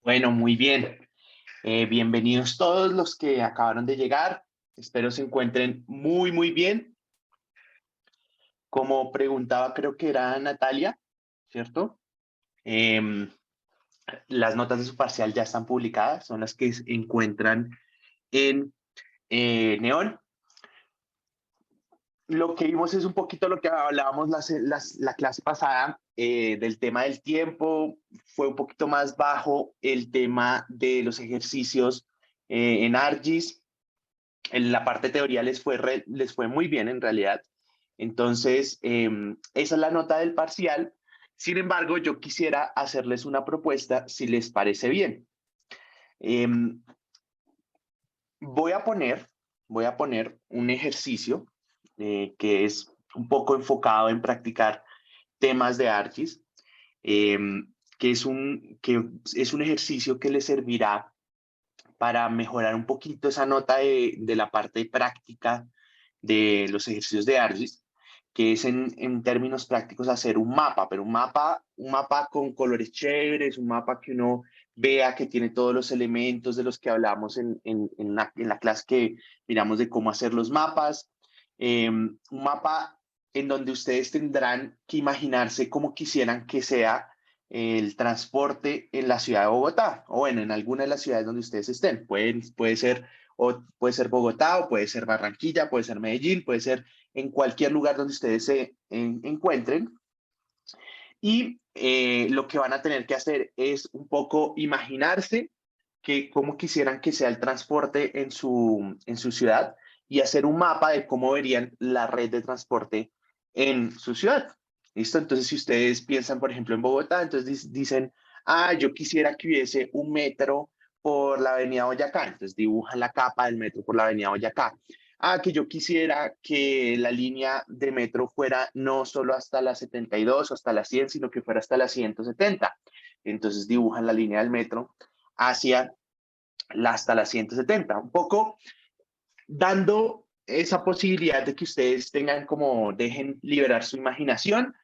Bueno, muy bien. Bienvenidos todos los que acabaron de llegar. Espero se encuentren muy bien. Como preguntaba, creo que era Natalia, ¿cierto? Em, las notas de su parcial ya están publicadas, son las que se encuentran en Neon. Lo que vimos es un poquito lo que hablábamos la clase pasada del tema del tiempo. Fue un poquito más bajo el tema de los ejercicios en ArcGIS. En la parte de teoría les fue muy bien en realidad. Entonces, esa es la nota del parcial. Sin embargo, yo quisiera hacerles una propuesta si les parece bien. Eh, voy, a poner, voy a poner un ejercicio que es un poco enfocado en practicar temas de ArcGIS, eh, que es un ejercicio que les servirá para mejorar un poquito esa nota de la parte práctica de los ejercicios de ArcGIS, que es en términos prácticos hacer un mapa, pero un mapa con colores chéveres, un mapa que uno vea que tiene todos los elementos de los que hablamos en la clase que miramos de cómo hacer los mapas. Un mapa en donde ustedes tendrán que imaginarse cómo quisieran que sea el transporte en la ciudad de Bogotá o bueno, en alguna de las ciudades donde ustedes estén. Puede ser Bogotá o puede ser Barranquilla, puede ser Medellín, puede ser en cualquier lugar donde ustedes se encuentren. Y lo que van a tener que hacer es un poco imaginarse que cómo quisieran que sea el transporte en su ciudad y hacer un mapa de cómo verían la red de transporte en su ciudad. ¿Listo? Entonces, si ustedes piensan, por ejemplo, en Bogotá, entonces dicen, yo quisiera que hubiese un metro por la avenida Boyacá. Entonces dibujan la capa del metro por la avenida Boyacá. Que yo quisiera que la línea de metro fuera no solo hasta la 72 o hasta la 100, sino que fuera hasta la 170. Entonces dibujan la línea del metro hacia hasta la 170, un poco dando esa posibilidad de que ustedes tengan como, dejen liberar su imaginación,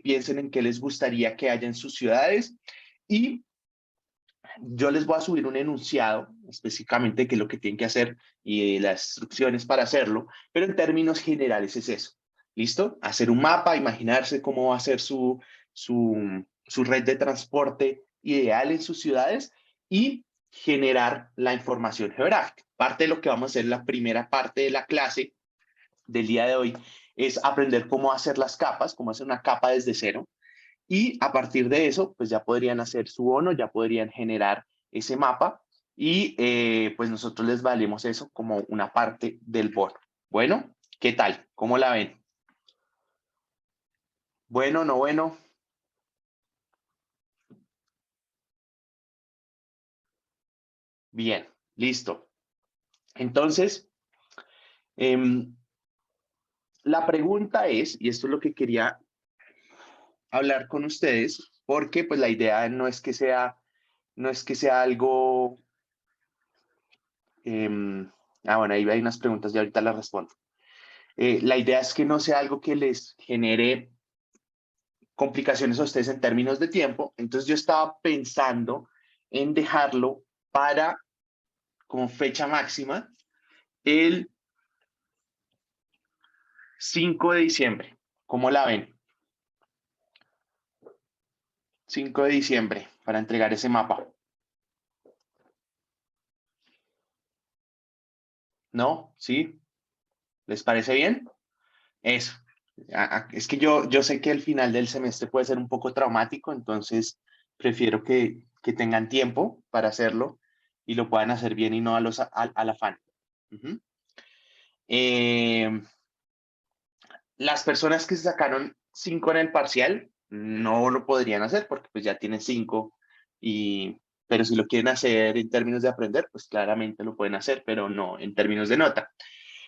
piensen en qué les gustaría que haya en sus ciudades y yo les voy a subir un enunciado específicamente de qué es lo que tienen que hacer y las instrucciones para hacerlo, pero en términos generales es eso. ¿Listo? Hacer un mapa, imaginarse cómo va a ser su red de transporte ideal en sus ciudades y generar la información geográfica. Parte de lo que vamos a hacer en la primera parte de la clase del día de hoy es aprender cómo hacer las capas, cómo hacer una capa desde cero, y a partir de eso, pues ya podrían hacer su bono, ya podrían generar ese mapa y pues nosotros les valemos eso como una parte del bono. Bueno, ¿qué tal? ¿Cómo la ven? Bueno, no bueno. Bien, listo. Entonces, eh, la pregunta es, y esto es lo que quería hablar con ustedes, porque pues la idea no es que sea algo, bueno, ahí hay unas preguntas y ahorita las respondo. La idea es que no sea algo que les genere complicaciones a ustedes en términos de tiempo. Entonces yo estaba pensando en dejarlo para, como fecha máxima, el 5 de diciembre. ¿Cómo la ven? 5 de diciembre para entregar ese mapa. ¿No? ¿Sí? ¿Les parece bien? Eso. Es que yo sé que el final del semestre puede ser un poco traumático, entonces prefiero que tengan tiempo para hacerlo y lo puedan hacer bien y no al afán. Ujú. Eh, las personas que se sacaron 5 en el parcial no lo podrían hacer porque pues ya tienen 5 y pero si lo quieren hacer en términos de aprender, pues claramente lo pueden hacer, pero no en términos de nota.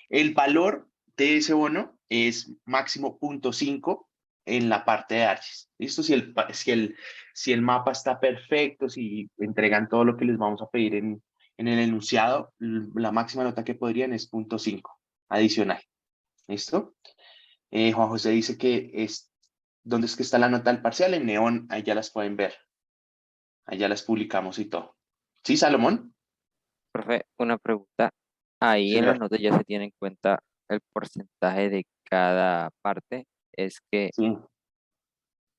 El valor de ese bono es máximo 0.5 en la parte de ArcGIS. ¿Listo? Si el mapa está perfecto, si entregan todo lo que les vamos a pedir en el enunciado, la máxima nota que podrían es 0.5 adicional. ¿Listo? Juan José dice que es, ¿dónde es que está la nota del parcial? En neón, ahí ya las pueden ver. allá las publicamos y todo. ¿Sí, Salomón? Profe, una pregunta. Ahí en las Señor. notas ya se tiene en cuenta el porcentaje de cada parte. Sí,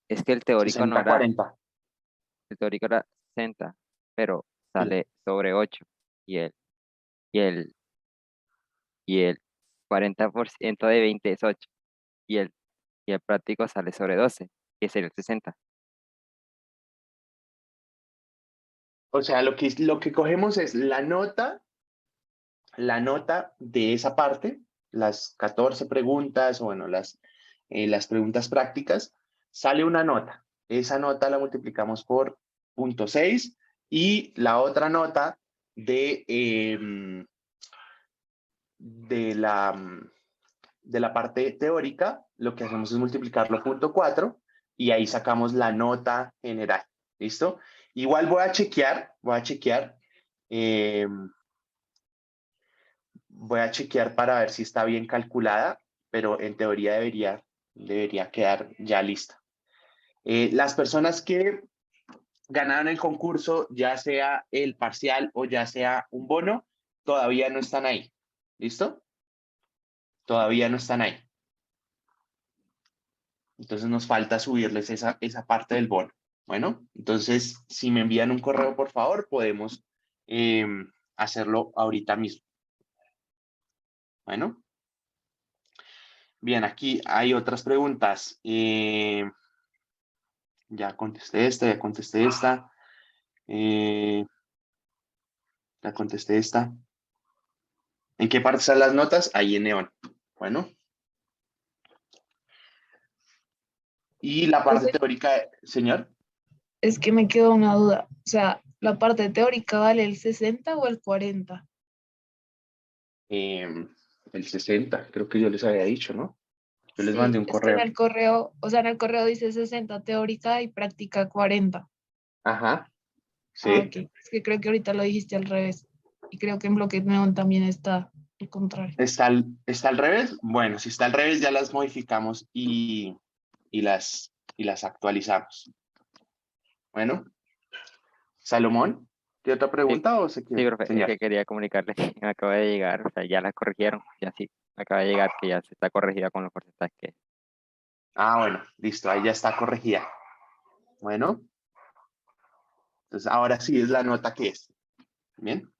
Es que el teórico no 60, era, 40. el teórico era 60, pero Sí. sale sobre 8 y y el, y el 40% de 20 es 8 y y el práctico sale sobre 12, que sería el 60. O sea, lo que cogemos es la nota de esa parte, las 14 preguntas, o bueno, las preguntas prácticas, sale una nota. Esa nota la multiplicamos por 0,6 y la otra nota de la, de la parte teórica, lo que hacemos es multiplicarlo por 0,4 y ahí sacamos la nota general. ¿Listo? Igual eh, voy a chequear para ver si está bien calculada, pero en teoría debería quedar ya lista. Las personas que ganaron el concurso, ya sea el parcial o ya sea un bono, todavía no están ahí. ¿Listo? Todavía no están ahí. Entonces nos falta subirles esa parte del bono. Bueno, entonces si me envían un correo, por favor, podemos eh, hacerlo ahorita mismo. Bueno, bien, aquí hay otras preguntas. Ya contesté esta, ya contesté esta, eh, ya contesté esta. ¿En qué parte están las notas? Ahí en neón. Bueno, y la parte Profe, teórica, señor, es que me quedó una duda. O sea, ¿la parte teórica vale el 60 o el 40? eh, el 60, creo que yo les había dicho, ¿no? Yo les mandé Sí, un es que en correo. el correo, o sea, en el correo dice 60 teórica y práctica 40. Ajá, Ah, ok. sí. Es que creo que ahorita lo dijiste al revés. Y creo que en bloque neón también está al contrario. ¿Está al revés? Bueno, si está al revés, ya las modificamos y las actualizamos. Bueno, Salomón, ¿qué otra Sí, pregunta o se sí, quiere? profe, es Señor. que quería comunicarle que me acaba de llegar, o sea, ya la corrigieron, ya sí, me acaba de llegar que ya se está corregida con los porcentajes que... Ah, bueno, listo, ahí ya está corregida. Bueno, entonces ahora sí es la nota que es. Bien.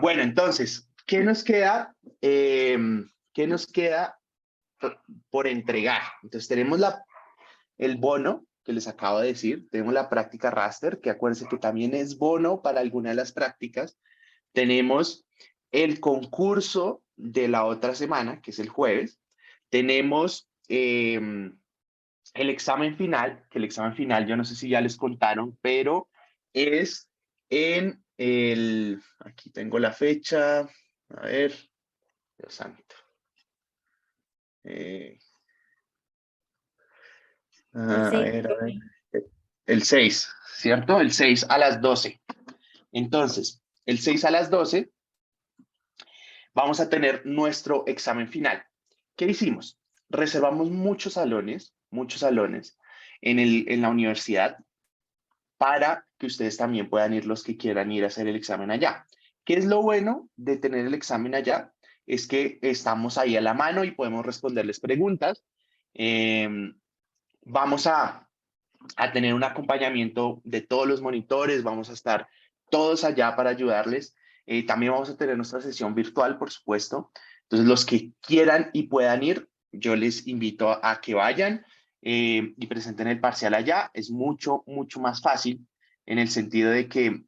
Bueno, entonces, ¿qué nos queda? ¿Qué nos queda por entregar? Entonces, tenemos el bono que les acabo de decir, tenemos la práctica raster, que acuérdense que también es bono para alguna de las prácticas. Tenemos el concurso de la otra semana, que es el jueves. Tenemos el examen final, que el examen final, yo no sé si ya les contaron, pero es aquí tengo la fecha, a ver, Dios santo. Eh, El a 6, ver, a ver. profe. El 6, ¿cierto? El 6 a las 12. Entonces, el 6 a las 12 vamos a tener nuestro examen final. ¿Qué hicimos? Reservamos muchos salones en la universidad para que ustedes también puedan ir los que quieran ir a hacer el examen allá. ¿Qué es lo bueno de tener el examen allá? Es que estamos ahí a la mano y podemos responderles preguntas. Eh, vamos a tener un acompañamiento de todos los monitores, vamos a estar todos allá para ayudarles. También vamos a tener nuestra sesión virtual, por supuesto. Entonces, los que quieran y puedan ir, yo les invito a que vayan y presenten el parcial allá. Es mucho, mucho más fácil en el sentido de que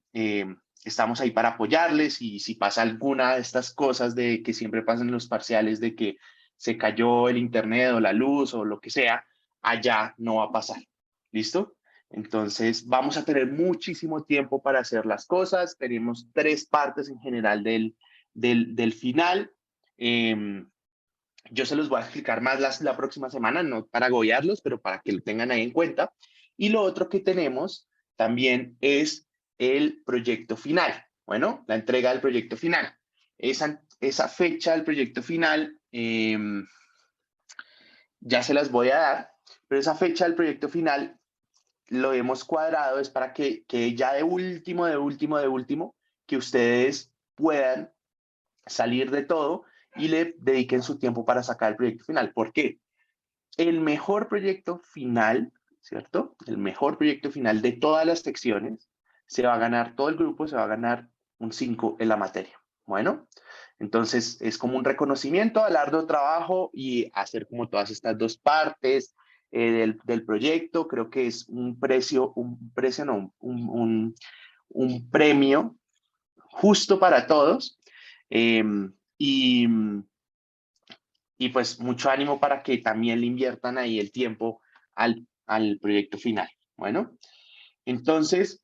estamos ahí para apoyarles y si pasa alguna de estas cosas de que siempre pasan en los parciales, de que se cayó el internet o la luz o lo que sea, allá no va a pasar. ¿Listo? Entonces, vamos a tener muchísimo tiempo para hacer las cosas. Tenemos 3 partes en general del final. Eh, yo se los voy a explicar más la próxima semana, no para agobiarlos, pero para que lo tengan ahí en cuenta. Y lo otro que tenemos también es el proyecto final. Bueno, la entrega del proyecto final. Esa fecha del proyecto final ya se las voy a dar, pero esa fecha del proyecto final lo hemos cuadrado es para que ya de último, que ustedes puedan salir de todo y le dediquen su tiempo para sacar el proyecto final. ¿Por qué? El mejor proyecto final, ¿cierto? El mejor proyecto final de todas las secciones, se va a ganar, todo el grupo se va a ganar un 5 en la materia. Bueno, entonces es como un reconocimiento al arduo trabajo y hacer como todas estas dos partes del proyecto. Creo que es un premio justo para todos. Eh, y, y pues mucho ánimo para que también le inviertan ahí el tiempo al proyecto final. Bueno, entonces,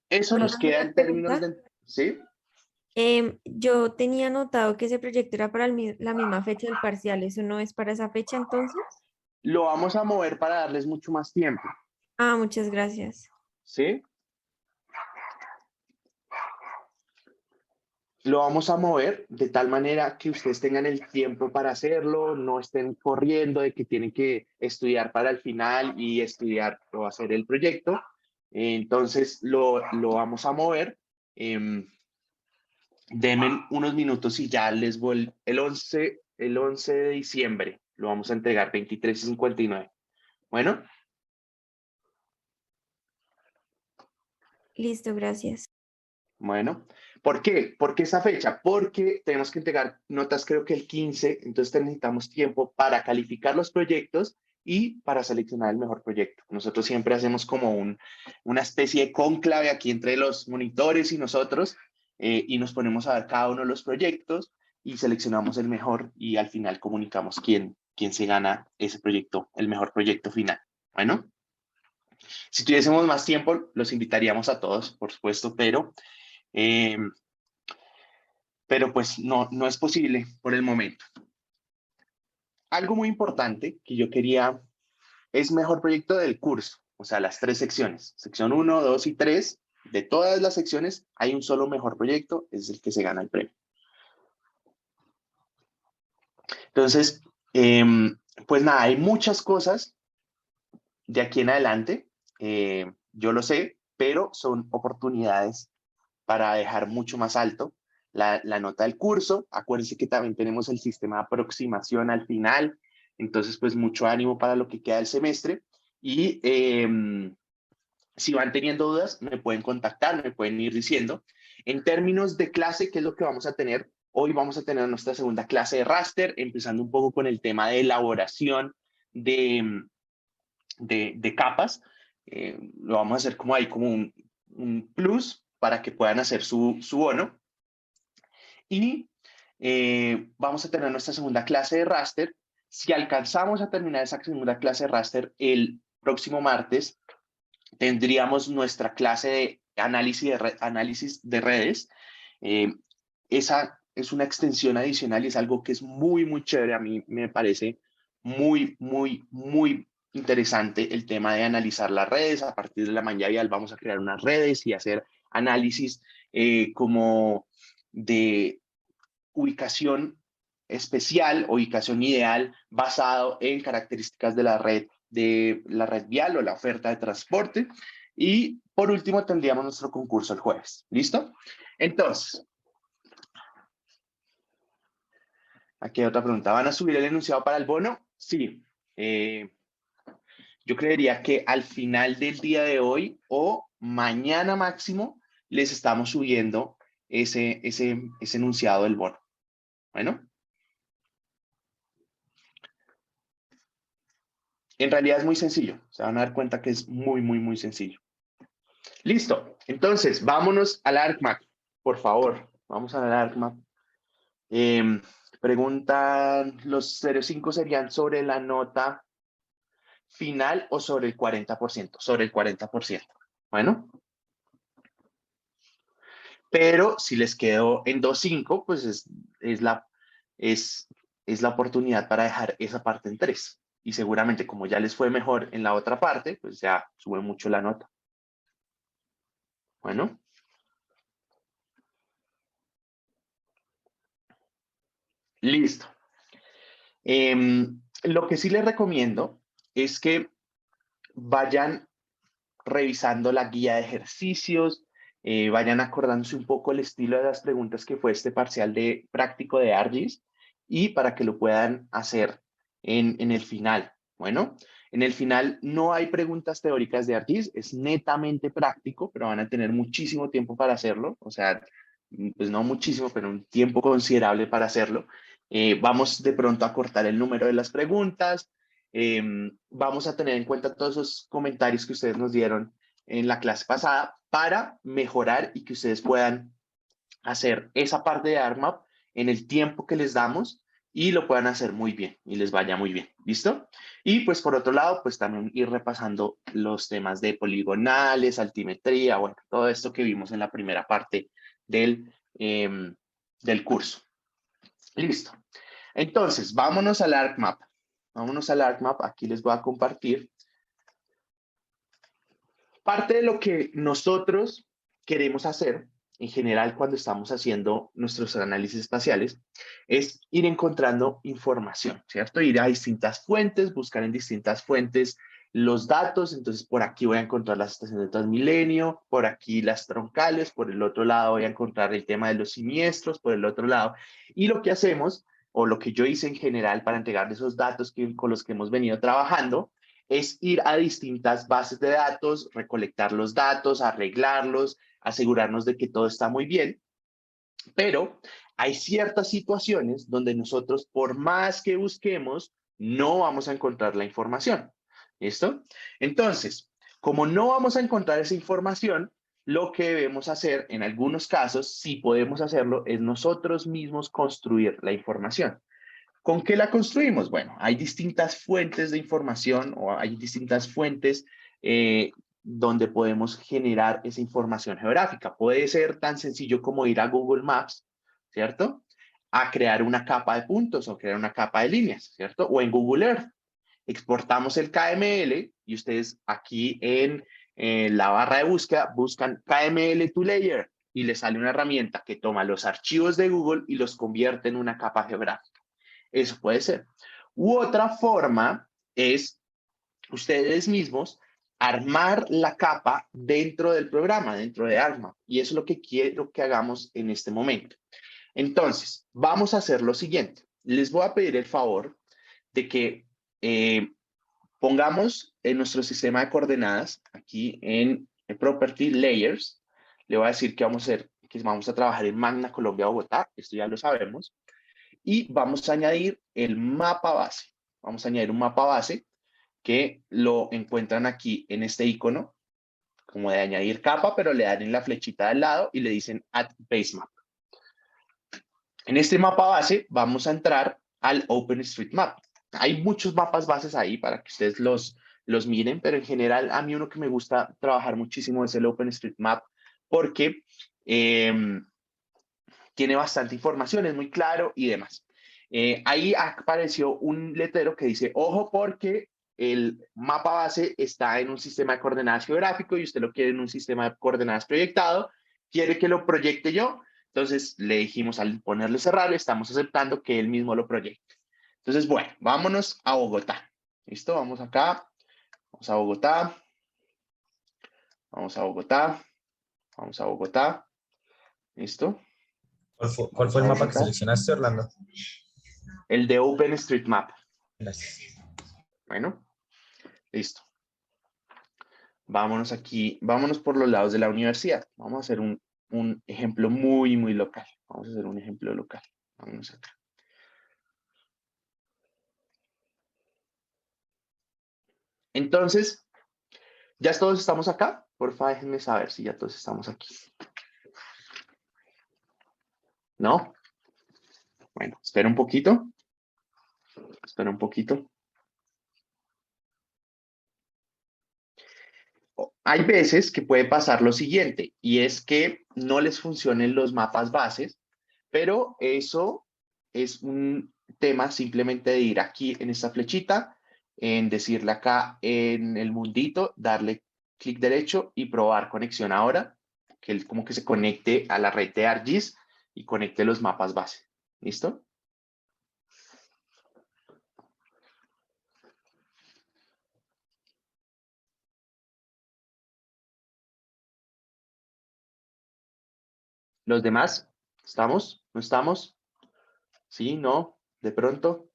eso Hola, nos queda una en términos pregunta. de... ¿Sí? Yo tenía notado que ese proyecto era para la misma fecha del parcial. ¿Eso no es para esa fecha entonces? Lo vamos a mover para darles mucho más tiempo. Ah, muchas gracias. ¿Sí? Lo vamos a mover de tal manera que ustedes tengan el tiempo para hacerlo, no estén corriendo de que tienen que estudiar para el final y estudiar o hacer el proyecto. Entonces lo vamos a mover. Denme unos minutos y ya les voy. El 11 de diciembre lo vamos a entregar, 23:59. Bueno, Listo, gracias. bueno. ¿Por qué? ¿Por qué esa fecha? Porque tenemos que entregar notas creo que el 15, entonces necesitamos tiempo para calificar los proyectos y para seleccionar el mejor proyecto. Nosotros siempre hacemos como una especie de cónclave aquí entre los monitores y nosotros y nos ponemos a ver cada uno de los proyectos y seleccionamos el mejor y al final comunicamos quién se gana ese proyecto, el mejor proyecto final. Bueno, si tuviésemos más tiempo, los invitaríamos a todos, por supuesto, eh, pero pues no es posible por el momento. Algo muy importante que yo quería es mejor proyecto del curso, o sea, las 3 secciones, sección 1, 2 y 3, de todas las secciones hay un solo mejor proyecto, es el que se gana el premio. Entonces, pues nada, hay muchas cosas de aquí en adelante, yo lo sé, pero son oportunidades para dejar mucho más alto la nota del curso. Acuérdense que también tenemos el sistema de aproximación al final, entonces pues mucho ánimo para lo que queda del semestre y si van teniendo dudas me pueden contactar, me pueden ir diciendo. En términos de clase, ¿qué es lo que vamos a tener? Hoy vamos a tener nuestra segunda clase de raster, empezando un poco con el tema de elaboración de capas. Lo vamos a hacer como ahí, como un plus para que puedan hacer su bono. Y vamos a tener nuestra segunda clase de raster. Si alcanzamos a terminar esa segunda clase de raster el próximo martes, tendríamos nuestra clase de análisis de redes. Esa es una extensión adicional y es algo que es muy, muy chévere. A mí me parece muy, muy, muy interesante el tema de analizar las redes. A partir de la mañana vamos a crear unas redes y hacer análisis como de ubicación especial, ubicación ideal basado en características de la red vial o la oferta de transporte. Y por último tendríamos nuestro concurso el jueves. ¿Listo? Entonces, aquí hay otra pregunta. ¿Van a subir el enunciado para el bono? Sí. Yo creería que al final del día de hoy o mañana máximo les estamos subiendo ese enunciado del bono. Bueno. En realidad es muy sencillo. Se van a dar cuenta que es muy, muy, muy sencillo. Listo. Entonces, vámonos al ArcMap. Por favor, vamos al ArcMap. Preguntan, ¿los 0,5 serían sobre la nota final o sobre el 40%? Sobre el 40%. Bueno. Pero si les quedó en 2,5, pues es la oportunidad para dejar esa parte en 3. Y seguramente como ya les fue mejor en la otra parte, pues ya sube mucho la nota. Bueno. Listo. Lo que sí les recomiendo es que vayan revisando la guía de ejercicios, vayan acordándose un poco el estilo de las preguntas que fue este parcial de práctico de ARGIS y para que lo puedan hacer en el final. Bueno, en el final no hay preguntas teóricas de ARGIS, es netamente práctico, pero van a tener muchísimo tiempo para hacerlo, o sea, pues no muchísimo, pero un tiempo considerable para hacerlo. Vamos de pronto a cortar el número de las preguntas, vamos a tener en cuenta todos esos comentarios que ustedes nos dieron en la clase pasada para mejorar y que ustedes puedan hacer esa parte de ARMAP en el tiempo que les damos y lo puedan hacer muy bien y les vaya muy bien. ¿Listo? Y pues por otro lado, pues también ir repasando los temas de poligonales, altimetría, bueno, todo esto que vimos en la primera parte del curso. Listo. Entonces, vámonos al ArcMap. Vámonos al ArcMap. Aquí les voy a compartir. Parte de lo que nosotros queremos hacer en general cuando estamos haciendo nuestros análisis espaciales es ir encontrando información, ¿cierto? Ir a distintas fuentes, buscar en distintas fuentes los datos. Entonces, por aquí voy a encontrar las estaciones de Transmilenio, por aquí las troncales, por el otro lado voy a encontrar el tema de los siniestros, por el otro lado. Y lo que hacemos, o lo que yo hice en general para entregar esos datos con los que hemos venido trabajando, es ir a distintas bases de datos, recolectar los datos, arreglarlos, asegurarnos de que todo está muy bien, pero hay ciertas situaciones donde nosotros, por más que busquemos, no vamos a encontrar la información. ¿Listo? Entonces, como no vamos a encontrar esa información, lo que debemos hacer en algunos casos, si podemos hacerlo, es nosotros mismos construir la información. ¿Con qué la construimos? Bueno, hay distintas fuentes de información o hay distintas fuentes donde podemos generar esa información geográfica. Puede ser tan sencillo como ir a Google Maps, ¿cierto? A crear una capa de puntos o crear una capa de líneas, ¿cierto? O en Google Earth. Exportamos el KML y ustedes aquí en la barra de búsqueda buscan KML to layer y les sale una herramienta que toma los archivos de Google y los convierte en una capa geográfica. Eso puede ser. U otra forma es ustedes mismos armar la capa dentro del programa, dentro de ArcMap. Y eso es lo que quiero que hagamos en este momento. Entonces, vamos a hacer lo siguiente. Les voy a pedir el favor de que pongamos en nuestro sistema de coordenadas, aquí en Property Layers, le voy a decir que vamos a trabajar en Magna Colombia, Bogotá. Esto ya lo sabemos. Y vamos a añadir el mapa base. Vamos a añadir un mapa base que lo encuentran aquí en este icono, como de añadir capa, pero le dan en la flechita del lado y le dicen Add Base Map. En este mapa base vamos a entrar al OpenStreetMap. Hay muchos mapas bases ahí para que ustedes los miren, pero en general a mí uno que me gusta trabajar muchísimo es el OpenStreetMap porque tiene bastante información, es muy claro y demás. Ahí apareció un letrero que dice, ojo porque el mapa base está en un sistema de coordenadas geográfico y usted lo quiere en un sistema de coordenadas proyectado, quiere que lo proyecte yo, entonces le dijimos al ponerle cerrar, estamos aceptando que él mismo lo proyecte. Entonces, bueno, vámonos a Bogotá. ¿Listo? Vamos acá, vamos a Bogotá, vamos a Bogotá, vamos a Bogotá. ¿Listo? ¿Cuál fue el mapa que seleccionaste, Orlando? El de OpenStreetMap. Gracias. Bueno, listo. Vámonos aquí, vámonos por los lados de la universidad. Vamos a hacer un ejemplo muy, muy local. Vamos a hacer un ejemplo local. Vámonos acá. Entonces, ¿ya todos estamos acá? Porfa, déjenme saber si ya todos estamos aquí. ¿No? Bueno, espera un poquito. Espera un poquito. Hay veces que puede pasar lo siguiente, y es que no les funcionen los mapas bases, pero eso es un tema simplemente de ir aquí en esta flechita, en decirle acá en el mundito, darle clic derecho y probar conexión ahora, que él como que se conecte a la red de ArcGIS y conecte los mapas base. ¿Listo? ¿Los demás? ¿Estamos? ¿No estamos? ¿Sí? ¿No? ¿De pronto?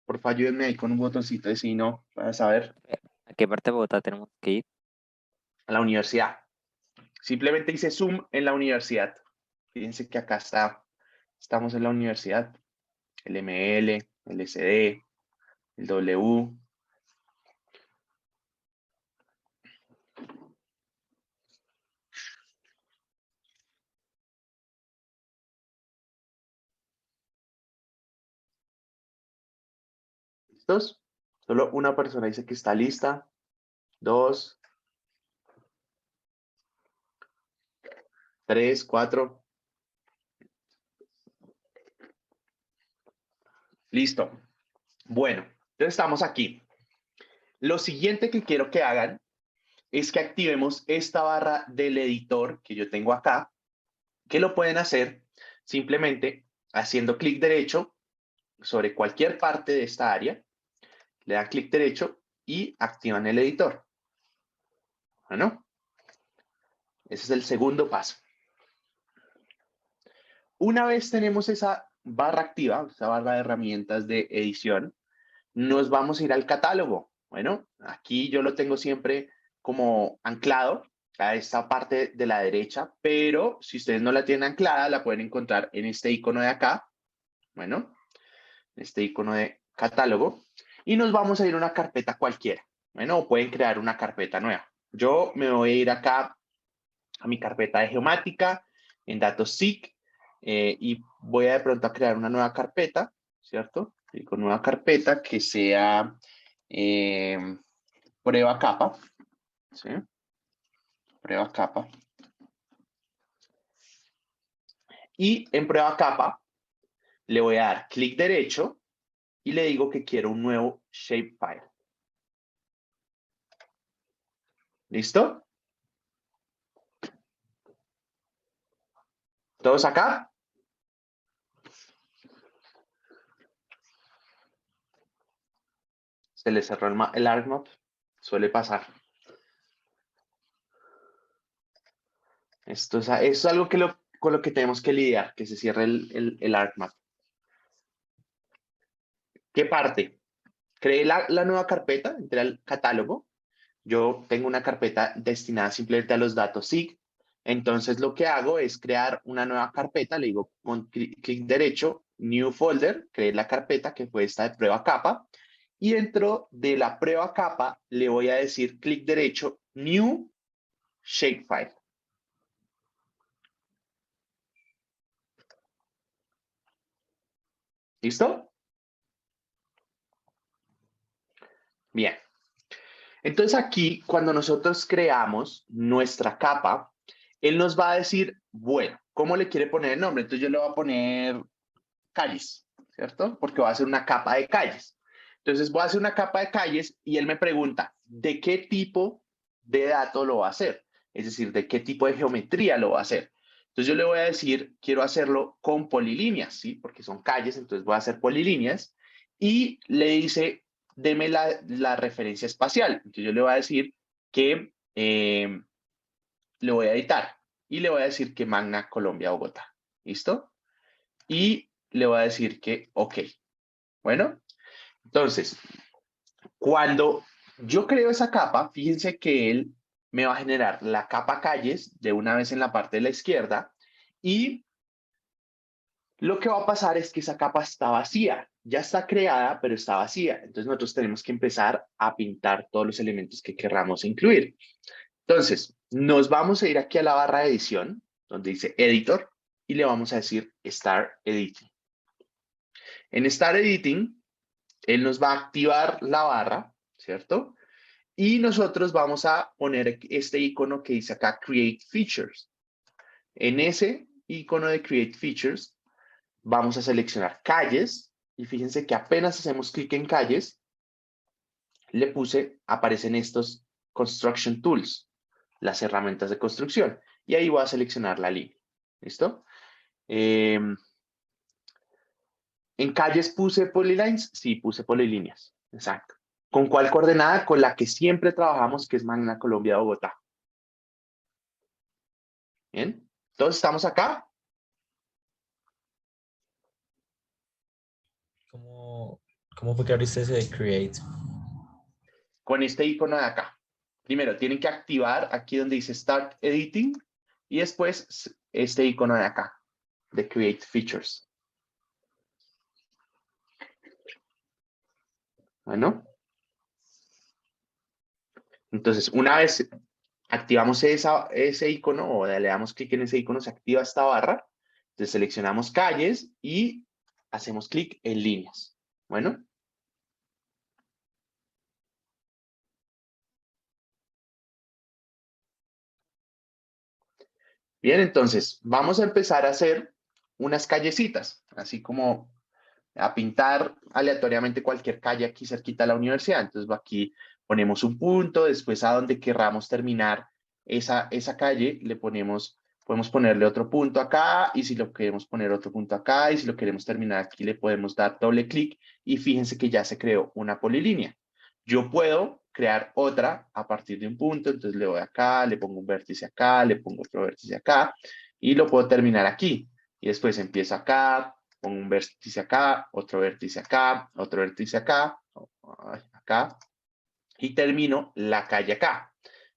Por favor, ayúdenme ahí con un botoncito de sí, no, para saber. ¿A qué parte de Bogotá tenemos que ir? A la universidad. Simplemente hice zoom en la universidad. Fíjense que acá estamos en la universidad. El ML, el SD, el W. ¿Listos? Solo una persona dice que está lista. 2, 3, 4. Listo. Bueno, entonces estamos aquí. Lo siguiente que quiero que hagan es que activemos esta barra del editor que yo tengo acá, que lo pueden hacer simplemente haciendo clic derecho sobre cualquier parte de esta área, le dan clic derecho y activan el editor. Bueno, ese es el segundo paso. Una vez tenemos esa barra activa, esa barra de herramientas de edición, nos vamos a ir al catálogo. Bueno, aquí yo lo tengo siempre como anclado a esta parte de la derecha, pero si ustedes no la tienen anclada, la pueden encontrar en este icono de acá. Bueno, este icono de catálogo. Y nos vamos a ir a una carpeta cualquiera. Bueno, o pueden crear una carpeta nueva. Yo me voy a ir acá a mi carpeta de geomática, en datos SIG, y voy a de pronto a crear una nueva carpeta, ¿cierto? Y con nueva carpeta que sea prueba capa, ¿sí? Prueba capa. Y en prueba capa le voy a dar clic derecho y le digo que quiero un nuevo shapefile. ¿Listo? ¿Todos acá? Se le cerró el ArcMap. Suele pasar. Esto es algo con lo que tenemos que lidiar, que se cierre el ArcMap. ¿Qué parte? Creé la nueva carpeta, entré al catálogo. Yo tengo una carpeta destinada simplemente a los datos SIG. Entonces lo que hago es crear una nueva carpeta, le digo con clic derecho, New Folder, creé la carpeta que fue esta de prueba capa. Y dentro de la prueba capa le voy a decir clic derecho, New Shapefile. ¿Listo? Bien. Entonces aquí, cuando nosotros creamos nuestra capa, él nos va a decir, bueno, ¿cómo le quiere poner el nombre? Entonces yo le voy a poner calles, ¿cierto? Porque va a hacer una capa de calles. Entonces voy a hacer una capa de calles y él me pregunta, ¿de qué tipo de dato lo va a hacer? Es decir, ¿de qué tipo de geometría lo va a hacer? Entonces yo le voy a decir, quiero hacerlo con polilíneas, ¿sí? Porque son calles, entonces voy a hacer polilíneas. Y le dice, deme la referencia espacial. Entonces yo le voy a decir que le voy a editar y le voy a decir que Magna Colombia Bogotá. ¿Listo? Y le voy a decir que ok. Bueno, entonces, cuando yo creo esa capa, fíjense que él me va a generar la capa calles de una vez en la parte de la izquierda y lo que va a pasar es que esa capa está vacía. Ya está creada, pero está vacía. Entonces nosotros tenemos que empezar a pintar todos los elementos que querramos incluir. Entonces, nos vamos a ir aquí a la barra de edición, donde dice Editor, y le vamos a decir Start Editing. En Start Editing, él nos va a activar la barra, ¿cierto? Y nosotros vamos a poner este icono que dice acá Create Features. En ese icono de Create Features, vamos a seleccionar calles. Y fíjense que apenas hacemos clic en calles, aparecen estos Construction Tools, las herramientas de construcción. Y ahí voy a seleccionar la línea. ¿Listo? En calles puse polylines, sí, puse polilíneas. Exacto. ¿Con cuál coordenada? Con la que siempre trabajamos, que es Magna Colombia Bogotá. Bien, ¿todos estamos acá? ¿Cómo fue que abriste ese de Create? Con este icono de acá. Primero, tienen que activar aquí donde dice Start Editing y después este icono de acá, de Create Features. Bueno. Entonces, una vez activamos ese icono o le damos clic en ese icono, se activa esta barra. Entonces, seleccionamos calles y hacemos clic en líneas. Bueno. Bien, entonces, vamos a empezar a hacer unas callecitas, así como a pintar aleatoriamente cualquier calle aquí cerquita de la universidad. Entonces aquí ponemos un punto, después a donde querramos terminar esa calle, podemos ponerle otro punto acá, y si lo queremos poner otro punto acá, y si lo queremos terminar aquí, le podemos dar doble clic, y fíjense que ya se creó una polilínea. Yo puedo crear otra a partir de un punto, entonces le voy acá, le pongo un vértice acá, le pongo otro vértice acá, y lo puedo terminar aquí. Y después empiezo acá, pongo un vértice acá, otro vértice acá, otro vértice acá, acá, y termino la calle acá.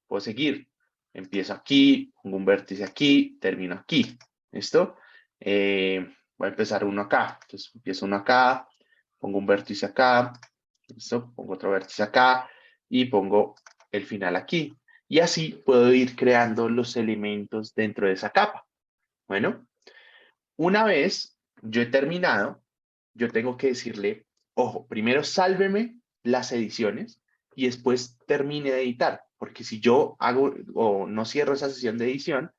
Puedo seguir. Empiezo aquí, pongo un vértice aquí, termino aquí. ¿Listo? Voy a empezar uno acá. Entonces empiezo uno acá, pongo un vértice acá, ¿listo? Pongo otro vértice acá y pongo el final aquí. Y así puedo ir creando los elementos dentro de esa capa. Bueno, una vez yo he terminado, yo tengo que decirle, ojo, primero sálveme las ediciones y después termine de editar, porque si yo hago o no cierro esa sesión de edición,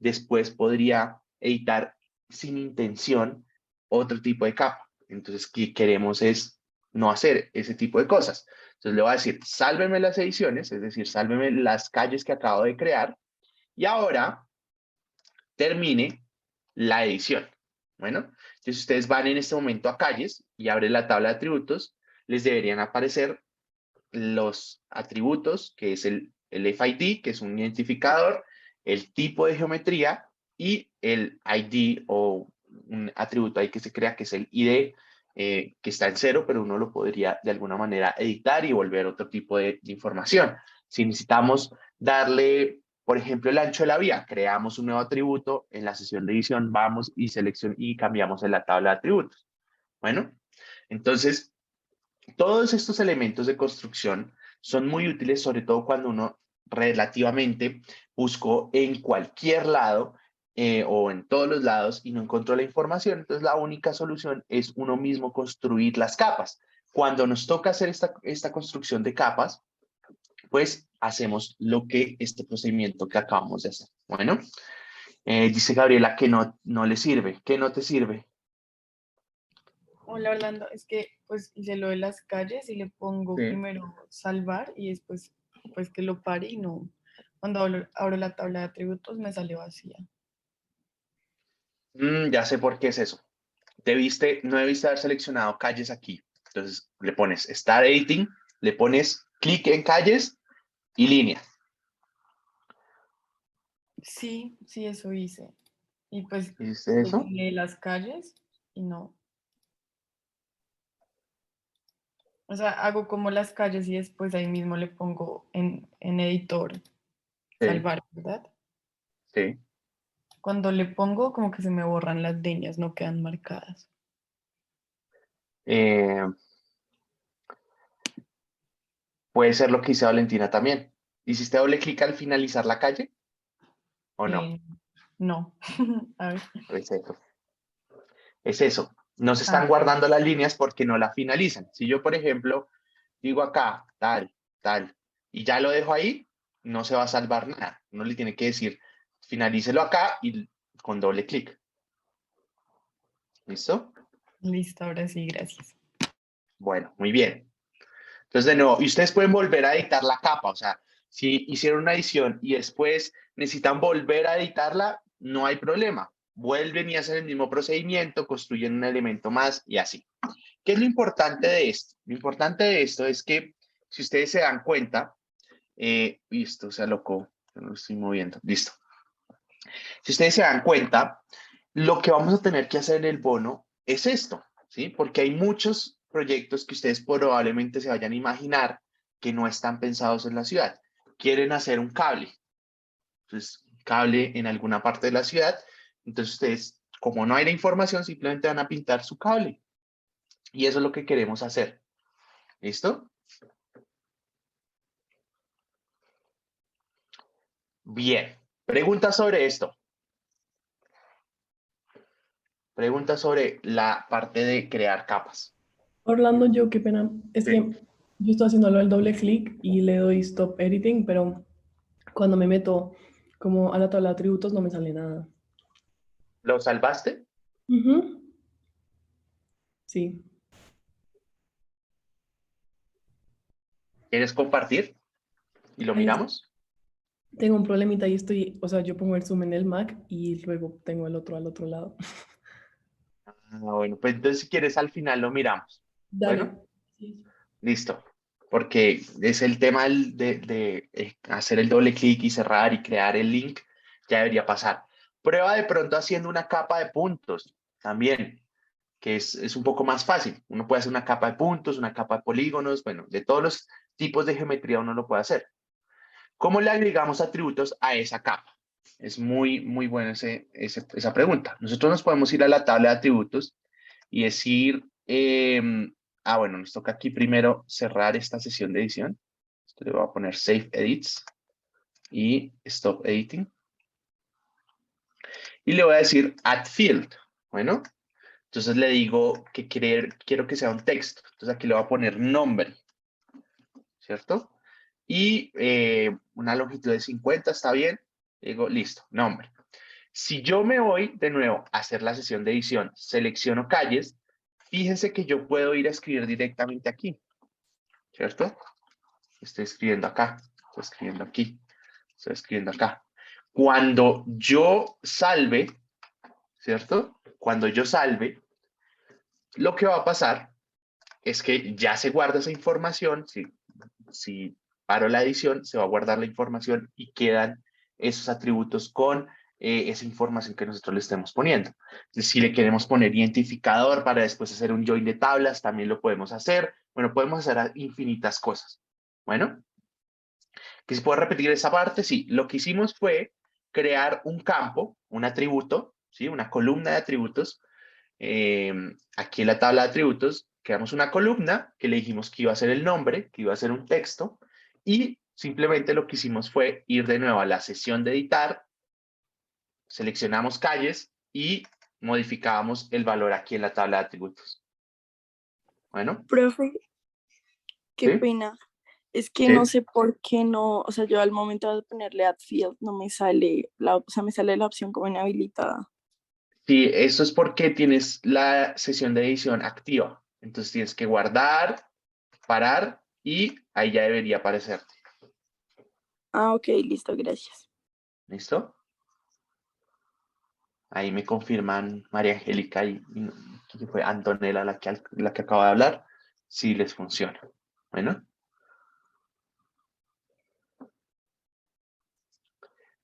después podría editar sin intención otro tipo de capa. Entonces, ¿qué queremos es no hacer ese tipo de cosas? Entonces le voy a decir, sálveme las ediciones, es decir, sálveme las calles que acabo de crear y ahora termine la edición. Bueno, si ustedes van en este momento a calles y abren la tabla de atributos, les deberían aparecer los atributos, que es el FID, que es un identificador, el tipo de geometría y el ID o un atributo ahí que se crea que es el ID, que está en 0, pero uno lo podría de alguna manera editar y volver otro tipo de información. Si necesitamos darle, por ejemplo, el ancho de la vía, creamos un nuevo atributo, en la sesión de edición vamos y cambiamos en la tabla de atributos. Bueno, entonces, todos estos elementos de construcción son muy útiles, sobre todo cuando uno relativamente buscó en cualquier lado o en todos los lados y no encontró la información. Entonces la única solución es uno mismo construir las capas. Cuando nos toca hacer esta construcción de capas, pues hacemos este procedimiento que acabamos de hacer. Bueno, dice Gabriela que no le sirve. ¿Qué no te sirve? Hola Orlando, es que pues hice lo de las calles y le pongo Sí. primero salvar y después pues que lo pare y no. Cuando abro la tabla de atributos me sale vacía. Ya sé por qué es eso. No debiste haber seleccionado calles aquí. Entonces le pones Start Editing, le pones clic en calles y línea. Sí, sí, eso hice. Y pues ¿Hiciste eso? seleccioné las calles y no. O sea, hago como las calles y después ahí mismo le pongo en editor Sí, salvar, ¿verdad? sí. Cuando le pongo como que se me borran las líneas, no quedan marcadas. Eh, puede ser lo que hice Valentina también. ¿Hiciste doble clic al finalizar la calle o no? No. A ver. Es eso. Es eso. No se Ah, están guardando las líneas porque no la finalizan. Si yo, por ejemplo, digo acá, tal, tal, y ya lo dejo ahí, no se va a salvar nada. Uno le tiene que decir, finalícelo acá y con doble clic. ¿Listo? listo, ahora sí, gracias. Bueno, muy bien. Entonces, de nuevo, y ustedes pueden volver a editar la capa. O sea, si hicieron una edición y después necesitan volver a editarla, no hay problema. Vuelven y hacen el mismo procedimiento, construyen un elemento más y así. ¿Qué es lo importante de esto? Lo importante de esto es que, si ustedes se dan cuenta, listo, se alocó, no lo estoy moviendo, listo. Si ustedes se dan cuenta, lo que vamos a tener que hacer en el bono es esto, ¿sí? Porque hay muchos proyectos que ustedes probablemente se vayan a imaginar que no están pensados en la ciudad. Quieren hacer un cable. Entonces, cable en alguna parte de la ciudad. Entonces, ustedes, como no hay la información, simplemente van a pintar su cable. Y eso es lo que queremos hacer. ¿Listo? Bien. Preguntas sobre esto. Preguntas sobre la parte de crear capas. Orlando, yo qué pena. Es Sí. que yo estoy haciendo el doble clic y le doy stop editing, pero cuando me meto como a la tabla de atributos no me sale nada. ¿Lo salvaste? Ujú. Sí. ¿Quieres compartir? ¿Y lo Ahí es- miramos? Tengo un problemita y estoy, o sea, yo pongo el zoom en el Mac y luego tengo el otro al otro lado. Ah, bueno, pues entonces si quieres al final lo miramos. Bueno, Dale. Sí. listo. Porque es el tema de hacer el doble clic y cerrar y crear el link, ya debería pasar. Prueba de pronto haciendo una capa de puntos también, que es un poco más fácil. Uno puede hacer una capa de puntos, una capa de polígonos, bueno, de todos los tipos de geometría uno lo puede hacer. ¿Cómo le agregamos atributos a esa capa? Es muy buena esa pregunta. Nosotros nos podemos ir a la tabla de atributos y decir, bueno, nos toca aquí primero cerrar esta sesión de edición. Esto le voy a poner Save Edits y Stop Editing. Y le voy a decir Add Field. Bueno, entonces le digo que quiero que sea un texto. Entonces aquí le voy a poner nombre, ¿cierto? Y una longitud de 50, ¿está bien? Digo, listo, nombre. Si yo me voy de nuevo a hacer la sesión de edición, selecciono calles, fíjense que yo puedo ir a escribir directamente aquí, ¿cierto? Estoy escribiendo acá, estoy escribiendo aquí, estoy escribiendo acá. Cuando yo salve, ¿cierto? Cuando yo salve, lo que va a pasar es que ya se guarda esa información. Si paro la edición, se va a guardar la información y quedan esos atributos con esa información que nosotros le estemos poniendo. Entonces, si le queremos poner identificador para después hacer un join de tablas, también lo podemos hacer. Bueno, podemos hacer infinitas cosas. Bueno, que se puede repetir esa parte, sí. Lo que hicimos fue crear un campo, un atributo, ¿sí? Una columna de atributos. Aquí en la tabla de atributos, creamos una columna que le dijimos que iba a ser el nombre, que iba a ser un texto, y simplemente lo que hicimos fue ir de nuevo a la sesión de editar, seleccionamos calles y modificábamos el valor aquí en la tabla de atributos. Bueno, Profe, qué ¿sí? pena. Es que ¿Sí? no sé por qué no, o sea, yo al momento de ponerle add field no me sale o sea, me sale la opción como inhabilitada. Sí, eso es porque tienes la sesión de edición activa. Entonces tienes que guardar, parar y ahí ya debería aparecerte. Ah, ok, listo, gracias. ¿Listo? Ahí me confirman María Angélica y que fue Antonella la que acaba de hablar. Sí les funciona. Bueno.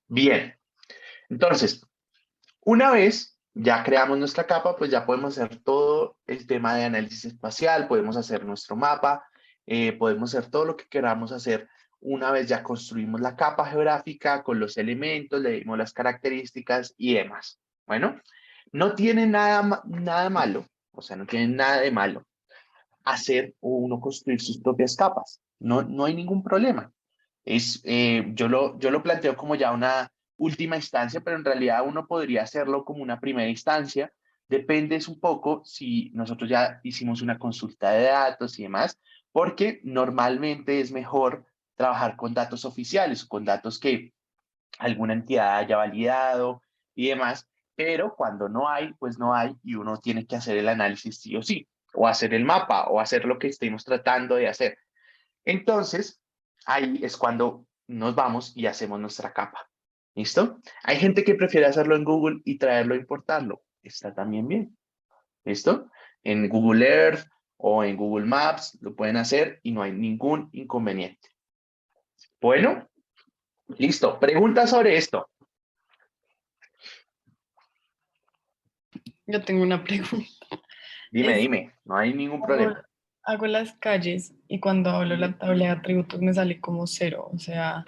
Bien. Entonces, una vez ya creamos nuestra capa, pues ya podemos hacer todo el tema de análisis espacial, podemos hacer nuestro mapa, podemos hacer todo lo que queramos hacer una vez ya construimos la capa geográfica con los elementos, le dimos las características y demás. Bueno, no tiene nada malo, o sea, no tiene nada de malo hacer o uno construir sus propias capas. No hay ningún problema. Yo lo planteo como ya una última instancia, pero en realidad uno podría hacerlo como una primera instancia. Depende es un poco si nosotros ya hicimos una consulta de datos y demás, porque normalmente es mejor trabajar con datos oficiales, con datos que alguna entidad haya validado y demás, pero cuando no hay, pues no hay y uno tiene que hacer el análisis sí o sí, o hacer el mapa, o hacer lo que estemos tratando de hacer. Entonces, ahí es cuando nos vamos y hacemos nuestra capa. ¿Listo? Hay gente que prefiere hacerlo en Google y traerlo e importarlo. Está también bien. ¿Listo? En Google Earth o en Google Maps lo pueden hacer y no hay ningún inconveniente. Bueno, listo. Preguntas sobre esto. Yo tengo una pregunta. Dime, Es- dime, no hay ningún Hago, problema. hago las calles y cuando hablo la tabla de atributos me sale como cero. O sea,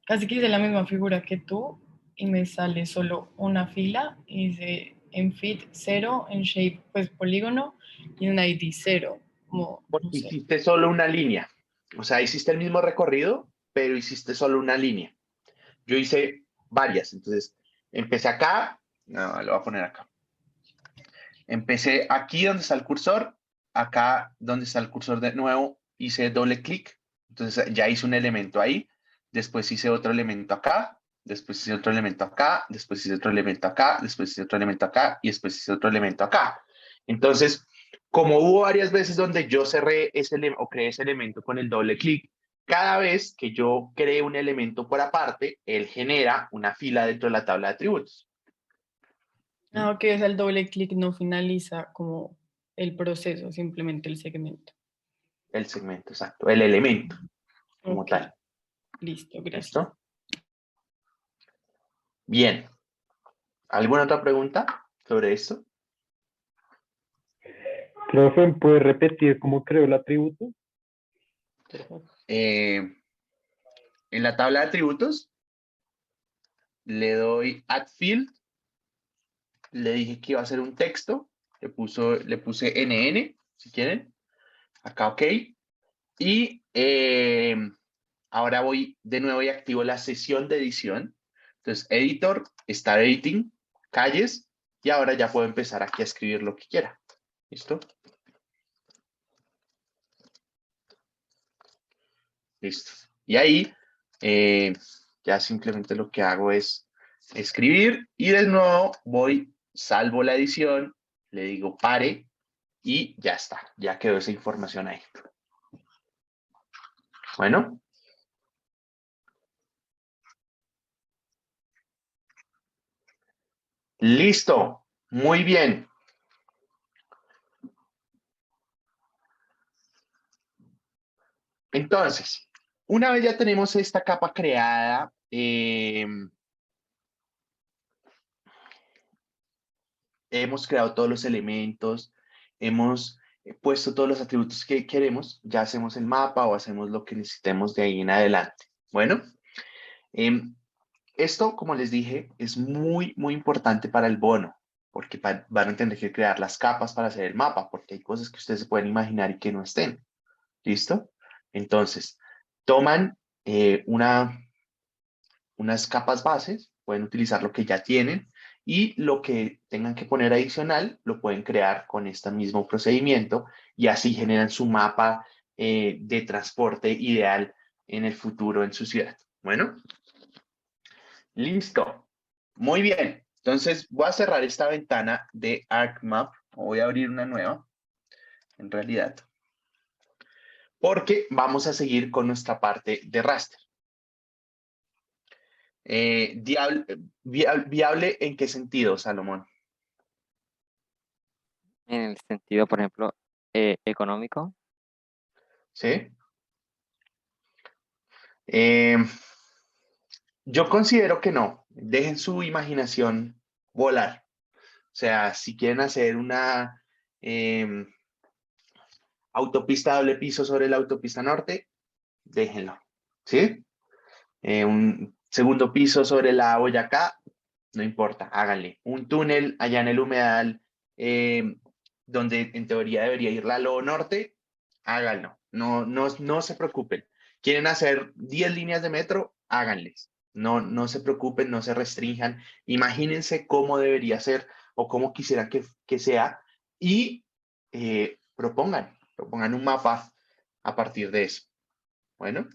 casi que hice la misma figura que tú y me sale solo una fila. Hice en fit cero, en shape pues polígono y en ID cero. Como, no Porque sé. hiciste solo una línea. O sea, hiciste el mismo recorrido, pero hiciste solo una línea. Yo hice varias. Entonces, empecé acá. No, lo voy a poner acá. Empecé aquí donde está el cursor. Acá donde está el cursor de nuevo, hice doble clic. Entonces, ya hice un elemento ahí. Después hice otro elemento acá. Después hice otro elemento acá. Después hice otro elemento acá. Después hice otro elemento acá. Y después hice otro elemento acá. Entonces, como hubo varias veces donde yo cerré o creé ese elemento con el doble clic, cada vez que yo cree un elemento por aparte, él genera una fila dentro de la tabla de atributos. Ah, ok, o sea, el doble clic no finaliza como el proceso, simplemente el segmento. El segmento, exacto. El elemento como Ok, tal. listo, gracias. ¿Listo? Bien. ¿Alguna otra pregunta sobre esto? Profe, ¿puede repetir cómo creó el atributo? En la tabla de atributos le doy add field, le dije que iba a ser un texto, le puse NN, si quieren, acá OK, y ahora voy de nuevo y activo la sesión de edición. Entonces, editor, start editing, calles, y ahora ya puedo empezar aquí a escribir lo que quiera. ¿Listo? Listo. Y ahí ya simplemente lo que hago es escribir y de nuevo voy, salvo la edición, le digo pare y ya está. Ya quedó esa información ahí. Bueno. Listo. Muy bien. Entonces, una vez ya tenemos esta capa creada, hemos creado todos los elementos, hemos puesto todos los atributos que queremos, ya hacemos el mapa o hacemos lo que necesitemos de ahí en adelante. Bueno, esto, como les dije, es muy, muy importante para el bono, porque van a tener que crear las capas para hacer el mapa, porque hay cosas que ustedes se pueden imaginar y que no estén. ¿Listo? Entonces, toman unas capas bases, pueden utilizar lo que ya tienen y lo que tengan que poner adicional lo pueden crear con este mismo procedimiento y así generan su mapa de transporte ideal en el futuro en su ciudad. Bueno, listo. Muy bien. Entonces voy a cerrar esta ventana de ArcMap, o voy a abrir una nueva, en realidad, porque vamos a seguir con nuestra parte de raster. ¿Viable en qué sentido, Salomón? En el sentido, por ejemplo, económico. ¿Sí? Yo considero que no. Dejen su imaginación volar. O sea, si quieren hacer una autopista doble piso sobre la autopista norte, déjenlo. ¿Sí? Un segundo piso sobre la Boyacá, no importa, háganle. Un túnel allá en el humedal, donde en teoría debería ir la Lobo Norte, háganlo. No se preocupen. ¿Quieren hacer 10 líneas de metro? Háganles. No se preocupen, no se restrinjan. Imagínense cómo debería ser o cómo quisieran que sea y propongan un mapa a partir de eso. Bueno.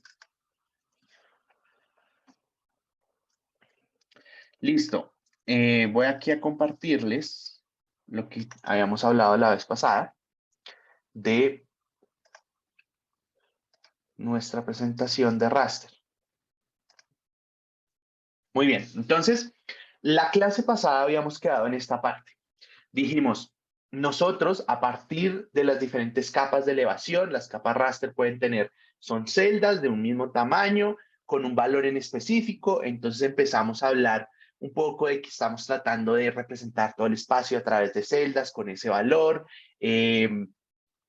Listo. Voy aquí a compartirles lo que habíamos hablado la vez pasada de nuestra presentación de raster. Muy bien. Entonces, la clase pasada habíamos quedado en esta parte. Dijimos, nosotros a partir de las diferentes capas de elevación, las capas raster pueden tener, son celdas de un mismo tamaño, con un valor en específico. Entonces empezamos a hablar un poco de que estamos tratando de representar todo el espacio a través de celdas con ese valor.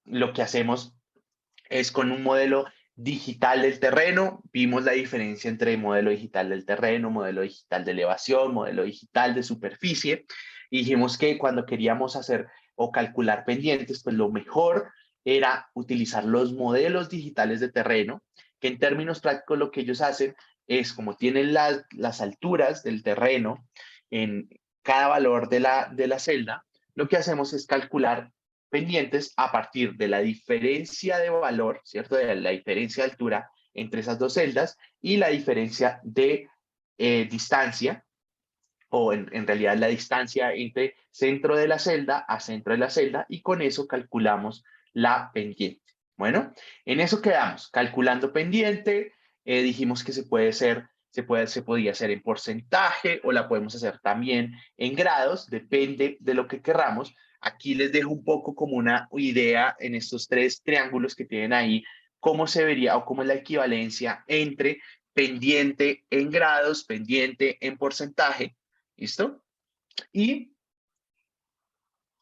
Lo que hacemos es con un modelo digital del terreno. Vimos la diferencia entre modelo digital del terreno, modelo digital de elevación, modelo digital de superficie. Y dijimos que cuando queríamos hacer o calcular pendientes, pues lo mejor era utilizar los modelos digitales de terreno, que en términos prácticos lo que ellos hacen es, como tienen las alturas del terreno en cada valor de la celda, lo que hacemos es calcular pendientes a partir de la diferencia de valor, ¿cierto? De la diferencia de altura entre esas dos celdas y la diferencia de distancia, o en realidad la distancia entre centro de la celda a centro de la celda, y con eso calculamos la pendiente. Bueno, en eso quedamos, calculando pendiente. Dijimos que se podía hacer en porcentaje o la podemos hacer también en grados, depende de lo que querramos. Aquí les dejo un poco como una idea en estos tres triángulos que tienen ahí, cómo se vería o cómo es la equivalencia entre pendiente en grados, pendiente en porcentaje. ¿Listo? Y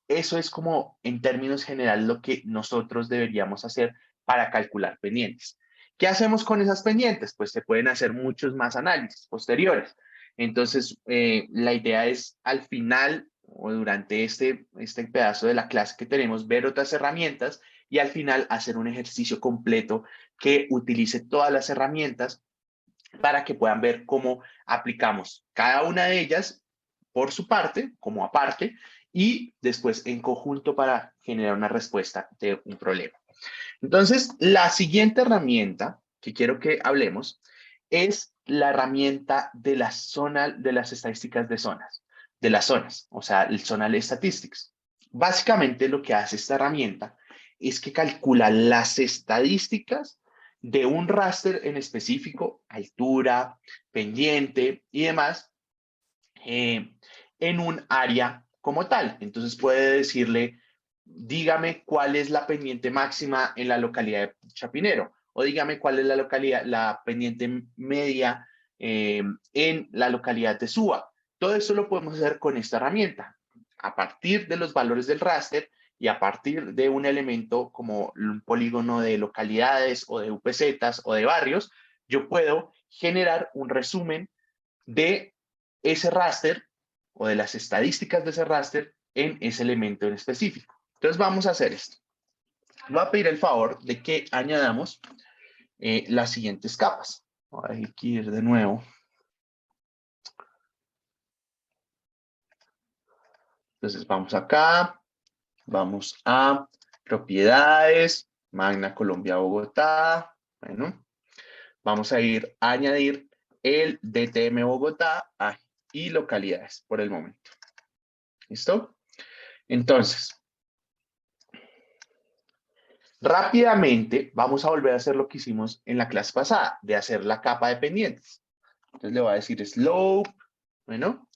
eso es como en términos generales lo que nosotros deberíamos hacer para calcular pendientes. ¿Qué hacemos con esas pendientes? Pues se pueden hacer muchos más análisis posteriores. Entonces, la idea es al final o durante este pedazo de la clase que tenemos, ver otras herramientas y al final hacer un ejercicio completo que utilice todas las herramientas para que puedan ver cómo aplicamos cada una de ellas por su parte, como aparte, y después en conjunto para generar una respuesta de un problema. Entonces, la siguiente herramienta que quiero que hablemos es la herramienta de la zona, de las estadísticas de zonas, de las zonas, o sea, el Zonal Statistics. Básicamente lo que hace esta herramienta es que calcula las estadísticas de un raster en específico, altura, pendiente y demás, en un área como tal. Entonces puede decirle, dígame cuál es la pendiente máxima en la localidad de Chapinero, o dígame cuál es la pendiente media en la localidad de Suba. Todo eso lo podemos hacer con esta herramienta. A partir de los valores del raster y a partir de un elemento como un polígono de localidades o de UPZs o de barrios, yo puedo generar un resumen de ese raster o de las estadísticas de ese raster en ese elemento en específico. Entonces vamos a hacer esto. Voy a pedir el favor de que añadamos las siguientes capas. Voy a ir de nuevo. Entonces vamos acá, vamos a propiedades, Magna Colombia Bogotá. Bueno, vamos a ir a añadir el DTM Bogotá y localidades por el momento. ¿Listo? Entonces, rápidamente vamos a volver a hacer lo que hicimos en la clase pasada, de hacer la capa de pendientes. Entonces le voy a decir slope, bueno,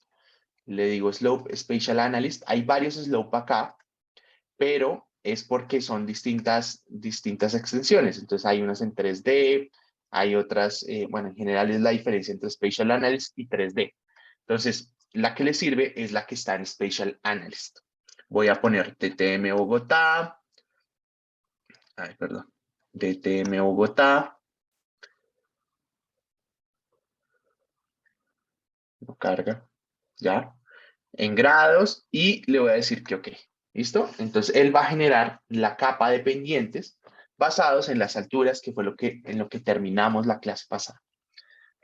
le digo slope spatial analyst. Hay varios slope acá, pero es porque son distintas extensiones. Entonces hay unas en 3D, hay otras, bueno, en general es la diferencia entre spatial analyst y 3D. Entonces, la que le sirve es la que está en spatial analyst. Voy a poner DTM Bogotá. Ay, perdón. DTM Bogotá. No carga. Ya. En grados y le voy a decir que ok. ¿Listo? Entonces él va a generar la capa de pendientes basados en las alturas, que fue en lo que terminamos la clase pasada.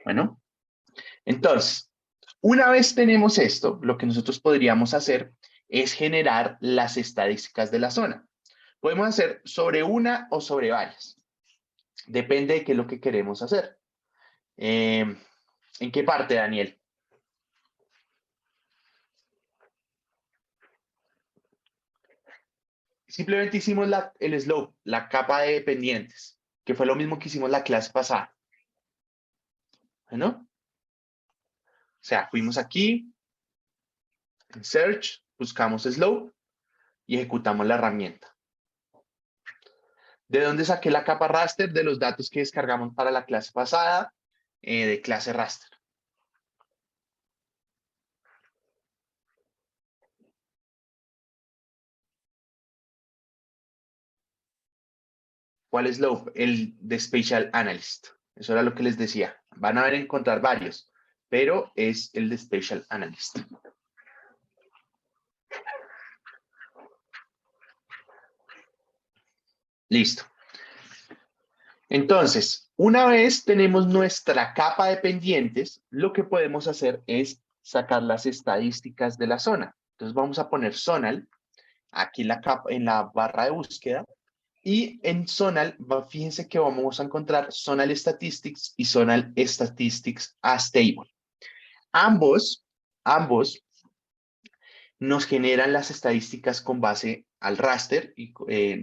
Bueno, entonces, una vez tenemos esto, lo que nosotros podríamos hacer es generar las estadísticas de la zona. Podemos hacer sobre una o sobre varias. Depende de qué es lo que queremos hacer. ¿En qué parte, Daniel? Simplemente hicimos el slope, la capa de pendientes, que fue lo mismo que hicimos la clase pasada. ¿No? O sea, fuimos aquí, en Search, buscamos Slope y ejecutamos la herramienta. ¿De dónde saqué la capa raster? De los datos que descargamos para la clase pasada, de clase raster. ¿Cuál slope? El de Spatial Analyst. Eso era lo que les decía. Van a encontrar varios, pero es el de Spatial Analyst. Listo. Entonces, una vez tenemos nuestra capa de pendientes, lo que podemos hacer es sacar las estadísticas de la zona. Entonces vamos a poner Zonal aquí en la barra de búsqueda. Y en Zonal, fíjense que vamos a encontrar Zonal Statistics y Zonal Statistics as Table. Ambos nos generan las estadísticas con base al raster, y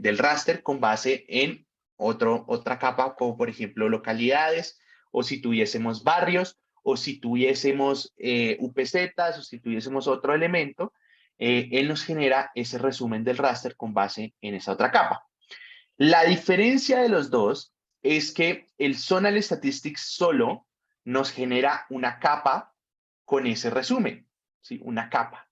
del raster con base en otra capa, como por ejemplo localidades, o si tuviésemos barrios, o si tuviésemos UPZs, o si tuviésemos otro elemento, él nos genera ese resumen del raster con base en esa otra capa. La diferencia de los dos es que el Zonal Statistics solo nos genera una capa con ese resumen, ¿sí? Una capa.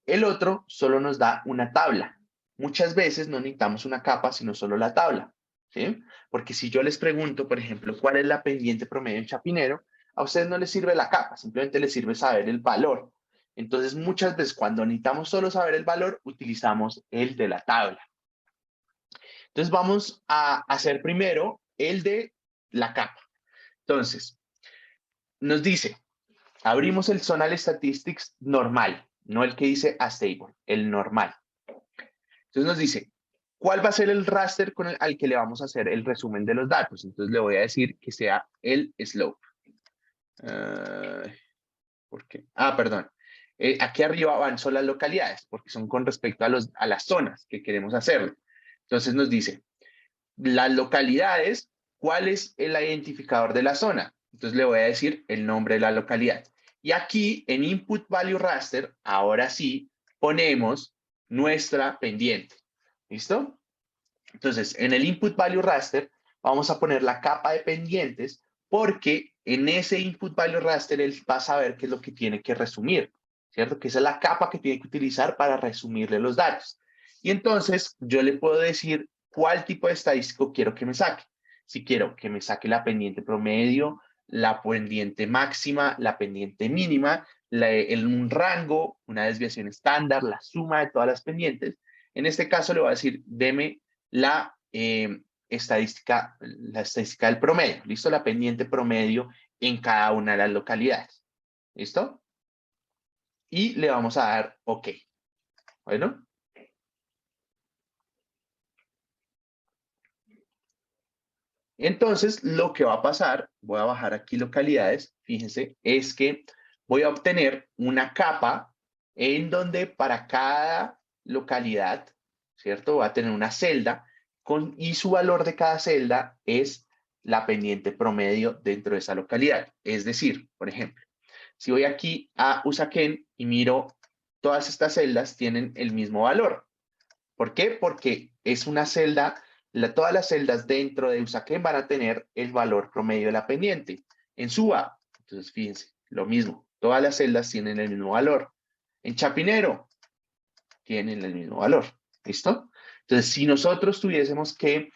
El otro solo nos da una tabla. Muchas veces no necesitamos una capa, sino solo la tabla, ¿sí? Porque si yo les pregunto, por ejemplo, ¿cuál es la pendiente promedio en Chapinero? A ustedes no les sirve la capa, simplemente les sirve saber el valor. Entonces, muchas veces cuando necesitamos solo saber el valor, utilizamos el de la tabla. Entonces, vamos a hacer primero el de la capa. Entonces, nos dice, abrimos el Zonal Statistics normal, no el que dice as table, el normal. Entonces nos dice, ¿cuál va a ser el raster al que le vamos a hacer el resumen de los datos? Entonces le voy a decir que sea el slope. ¿Por qué? Perdón. Aquí arriba van solo las localidades, porque son con respecto a las zonas que queremos hacerlo. Entonces nos dice, las localidades, ¿cuál es el identificador de la zona? Entonces le voy a decir el nombre de la localidad. Y aquí en Input Value Raster, ahora sí, ponemos nuestra pendiente. ¿Listo? Entonces, en el Input Value Raster, vamos a poner la capa de pendientes porque en ese Input Value Raster él va a saber qué es lo que tiene que resumir, ¿cierto? Que esa es la capa que tiene que utilizar para resumirle los datos. Y entonces, yo le puedo decir cuál tipo de estadístico quiero que me saque. Si quiero que me saque la pendiente promedio, la pendiente máxima, la pendiente mínima, un rango, una desviación estándar, la suma de todas las pendientes. En este caso le voy a decir, deme la estadística del promedio. ¿Listo? La pendiente promedio en cada una de las localidades. ¿Listo? Y le vamos a dar OK. Bueno. Entonces, lo que va a pasar, voy a bajar aquí localidades, fíjense, es que voy a obtener una capa en donde para cada localidad, ¿cierto? Va a tener una celda y su valor de cada celda es la pendiente promedio dentro de esa localidad. Es decir, por ejemplo, si voy aquí a Usaquén y miro, todas estas celdas tienen el mismo valor. ¿Por qué? Porque es una celda. Todas las celdas dentro de Usaquén van a tener el valor promedio de la pendiente. En Suba, entonces fíjense, lo mismo. Todas las celdas tienen el mismo valor. En Chapinero, tienen el mismo valor. ¿Listo? Entonces, si nosotros tuviésemos que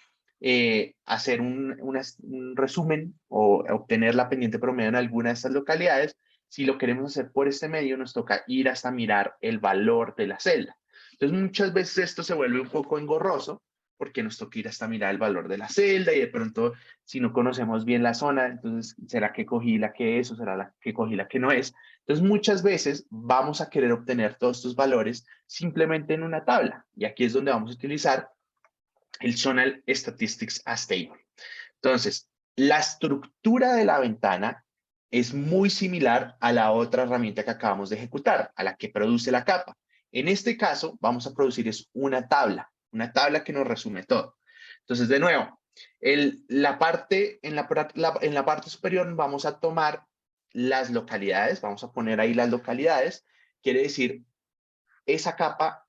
hacer un resumen o obtener la pendiente promedio en alguna de estas localidades, si lo queremos hacer por este medio, nos toca ir hasta mirar el valor de la celda. Entonces, muchas veces esto se vuelve un poco engorroso, porque nos toca ir hasta mirar el valor de la celda y de pronto, si no conocemos bien la zona, entonces, ¿será que cogí la que es o será la que cogí la que no es? Entonces, muchas veces vamos a querer obtener todos estos valores simplemente en una tabla. Y aquí es donde vamos a utilizar el Zonal Statistics as Table. Entonces, la estructura de la ventana es muy similar a la otra herramienta que acabamos de ejecutar, a la que produce la capa. En este caso, vamos a producir es una tabla que nos resume todo. Entonces, de nuevo, en la parte superior vamos a tomar las localidades, vamos a poner ahí las localidades, quiere decir esa capa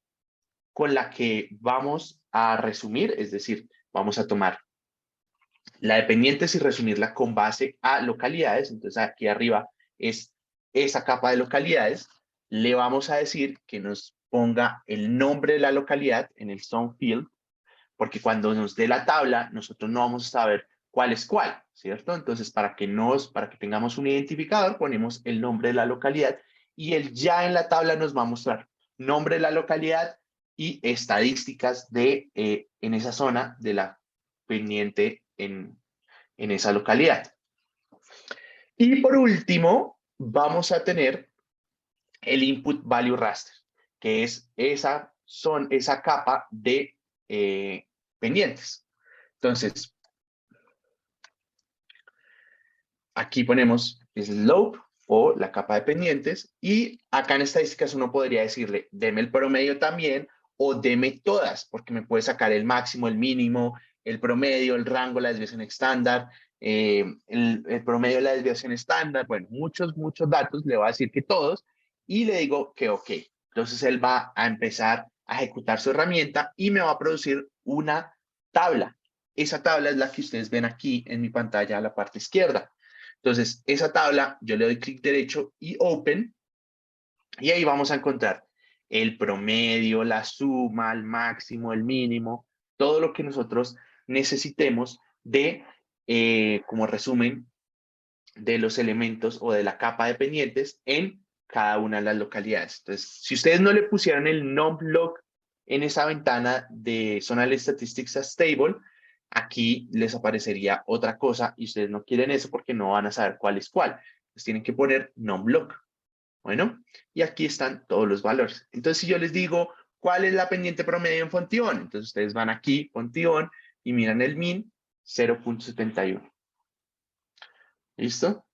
con la que vamos a resumir, es decir, vamos a tomar la de pendientes y resumirla con base a localidades. Entonces aquí arriba es esa capa de localidades. Le vamos a decir que nos ponga el nombre de la localidad en el zone field. porque cuando nos dé la tabla, nosotros no vamos a saber cuál es cuál, ¿cierto? Entonces, para que tengamos un identificador, ponemos el nombre de la localidad y el ya en la tabla nos va a mostrar nombre de la localidad y estadísticas en esa zona de la pendiente en esa localidad. Y por último, vamos a tener el Input Value Raster, que es esa capa de pendientes. Entonces, aquí ponemos slope o la capa de pendientes y acá en estadísticas uno podría decirle, deme el promedio también o deme todas, porque me puede sacar el máximo, el mínimo, el promedio, el rango, la desviación estándar, el promedio de la desviación estándar, bueno, muchos datos, le voy a decir que todos y le digo que ok. Entonces él va a empezar a ejecutar su herramienta y me va a producir una tabla. Esa tabla es la que ustedes ven aquí en mi pantalla a la parte izquierda. Entonces, esa tabla, yo le doy clic derecho y Open, y ahí vamos a encontrar el promedio, la suma, el máximo, el mínimo, todo lo que nosotros necesitemos como resumen de los elementos o de la capa de pendientes en cada una de las localidades. Entonces, si ustedes no le pusieran el numlock en esa ventana de Zonal Statistics as Table, aquí les aparecería otra cosa y ustedes no quieren eso porque no van a saber cuál es cuál. Entonces tienen que poner numlock. Bueno, y aquí están todos los valores. Entonces, si yo les digo, ¿cuál es la pendiente promedio en Fontibón? Entonces, ustedes van aquí, Fontibón, y miran el min, 0.71. ¿Listo?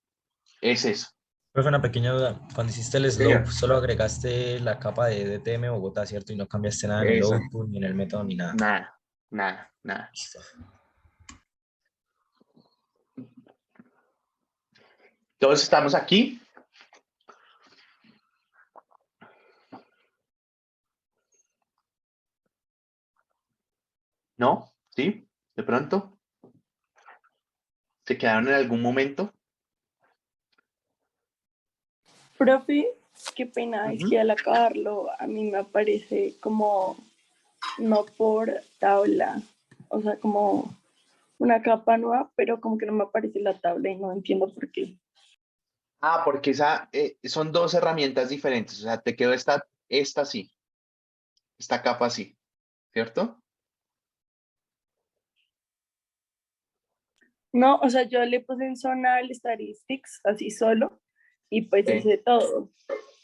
Es eso. Profe, una pequeña duda. Cuando hiciste el slope, Señor. solo agregaste la capa de DTM Bogotá, ¿cierto? Y no cambiaste nada en el Eso. output, ni en el método, ni nada. Nada. Listo. Todos estamos aquí. ¿No? ¿Sí? ¿De pronto? ¿Se quedaron en algún momento? Profe, qué pena, es que al acabarlo a mí me aparece como no por tabla, o sea, como una capa nueva, pero como que no me aparece la tabla y no entiendo por qué. Porque son dos herramientas diferentes. O sea, te quedó esta sí, esta capa sí, ¿cierto? No, o sea, yo le puse en Zonal Statistics así solo y pues Sí. hice todo.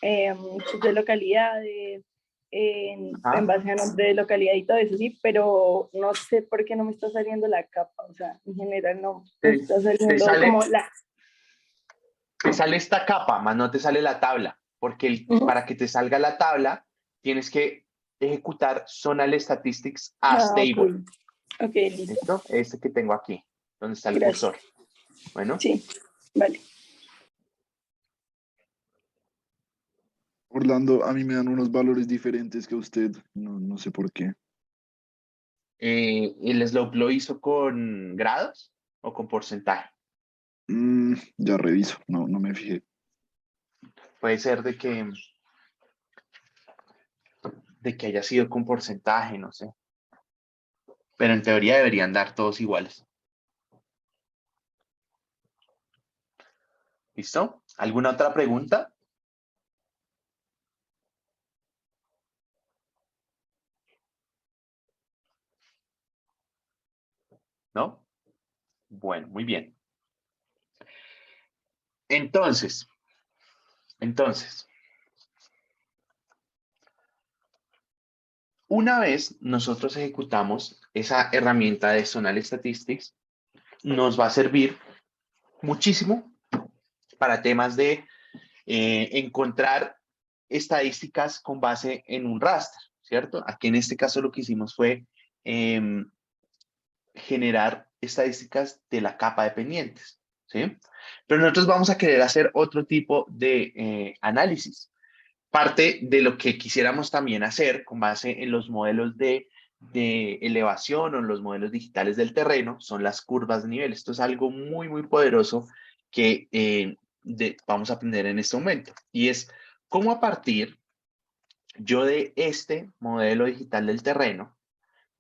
De localidades, en base a nombre de localidad y todo eso, sí, pero no sé por qué no me está saliendo la capa, o sea, en general no me está saliendo como la... Te sale esta capa, más no te sale la tabla, porque para que te salga la tabla, tienes que ejecutar Zonal Statistics as Table. Ok, listo. ¿Listo? Este que tengo aquí, donde está el Gracias. cursor. Bueno. Sí, vale. Orlando, a mí me dan unos valores diferentes que a usted, no sé por qué. ¿El slope lo hizo con grados o con porcentaje? Ya reviso, no me fijé. Puede ser de que haya sido con porcentaje, no sé. Pero en teoría deberían dar todos iguales. ¿Listo? ¿Alguna otra pregunta? ¿No? Bueno, muy bien. Entonces, una vez nosotros ejecutamos esa herramienta de Zonal Statistics, nos va a servir muchísimo para temas de encontrar estadísticas con base en un raster, ¿cierto? Aquí en este caso lo que hicimos fue generar estadísticas de la capa de pendientes, ¿sí? Pero nosotros vamos a querer hacer otro tipo de análisis. Parte de lo que quisiéramos también hacer con base en los modelos de elevación o en los modelos digitales del terreno son las curvas de nivel. Esto es algo muy, muy poderoso que vamos a aprender en este momento. Y es cómo a partir yo de este modelo digital del terreno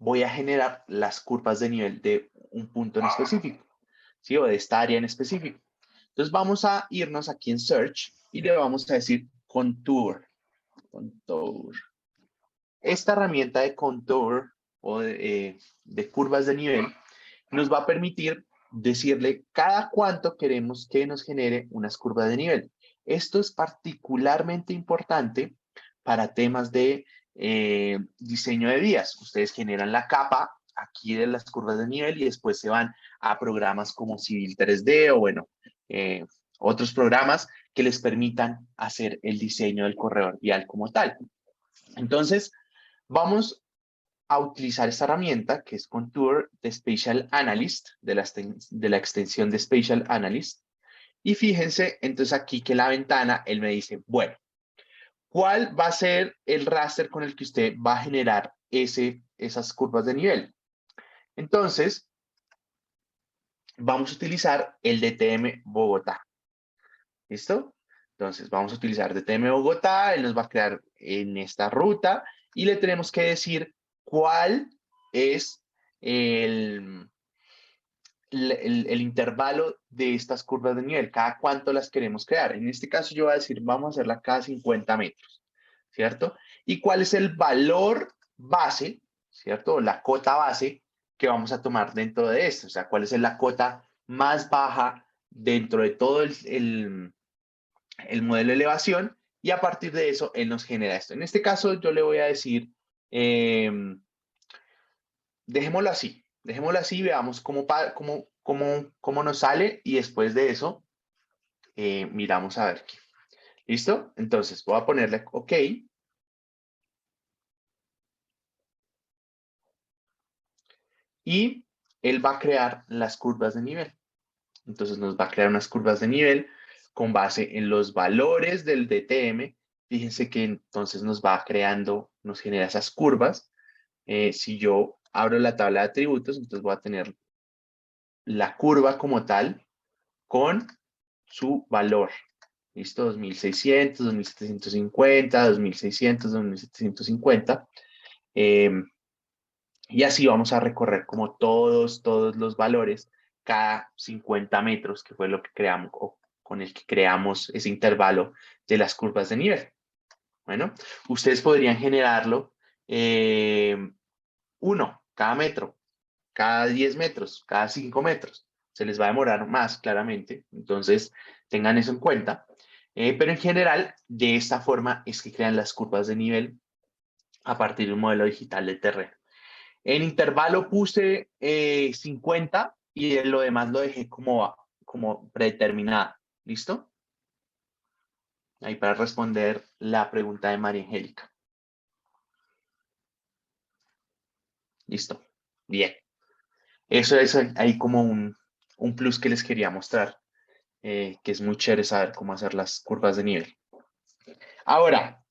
voy a generar las curvas de nivel de un punto en específico, ¿sí? O de esta área en específico. Entonces vamos a irnos aquí en Search y le vamos a decir Contour. Contour. Esta herramienta de Contour o de curvas de nivel nos va a permitir decirle cada cuánto queremos que nos genere unas curvas de nivel. Esto es particularmente importante para temas de diseño de vías. Ustedes generan la capa aquí de las curvas de nivel y después se van a programas como Civil 3D o bueno, otros programas que les permitan hacer el diseño del corredor vial como tal. Entonces, vamos a utilizar esta herramienta que es Contour de Spatial Analyst, de la extensión de Spatial Analyst. Y fíjense, entonces aquí que la ventana, él me dice, bueno, ¿cuál va a ser el raster con el que usted va a generar esas curvas de nivel? Entonces, vamos a utilizar el DTM Bogotá. ¿Listo? Entonces, vamos a utilizar DTM Bogotá, él nos va a crear en esta ruta y le tenemos que decir cuál es el intervalo de estas curvas de nivel, cada cuánto las queremos crear. En este caso yo voy a decir, vamos a hacerla cada 50 metros, ¿cierto? ¿Y cuál es el valor base, ¿cierto? La cota base que vamos a tomar dentro de esto, o sea, cuál es la cota más baja dentro de todo el modelo de elevación y a partir de eso él nos genera esto. En este caso yo le voy a decir, dejémoslo así, veamos cómo nos sale y después de eso miramos a ver qué. ¿Listo? Entonces voy a ponerle OK. Y él va a crear las curvas de nivel. Entonces nos va a crear unas curvas de nivel con base en los valores del DTM. Fíjense que entonces nos va creando, nos genera esas curvas. Si yo abro la tabla de atributos, entonces voy a tener la curva como tal con su valor. ¿Listo? 2600, 2750, 2600, 2750. Y así vamos a recorrer como todos los valores cada 50 metros, que fue lo que creamos o con el que creamos ese intervalo de las curvas de nivel. Bueno, ustedes podrían generarlo uno cada metro, cada 10 metros, cada 5 metros. Se les va a demorar más, claramente. Entonces, tengan eso en cuenta. Pero en general, de esta forma es que crean las curvas de nivel a partir de un modelo digital de terreno. En intervalo puse 50 y lo demás lo dejé como predeterminado. ¿Listo? Ahí para responder la pregunta de María Angélica. Listo. Bien. Eso es ahí como un plus que les quería mostrar, que es muy chévere saber cómo hacer las curvas de nivel. Ahora,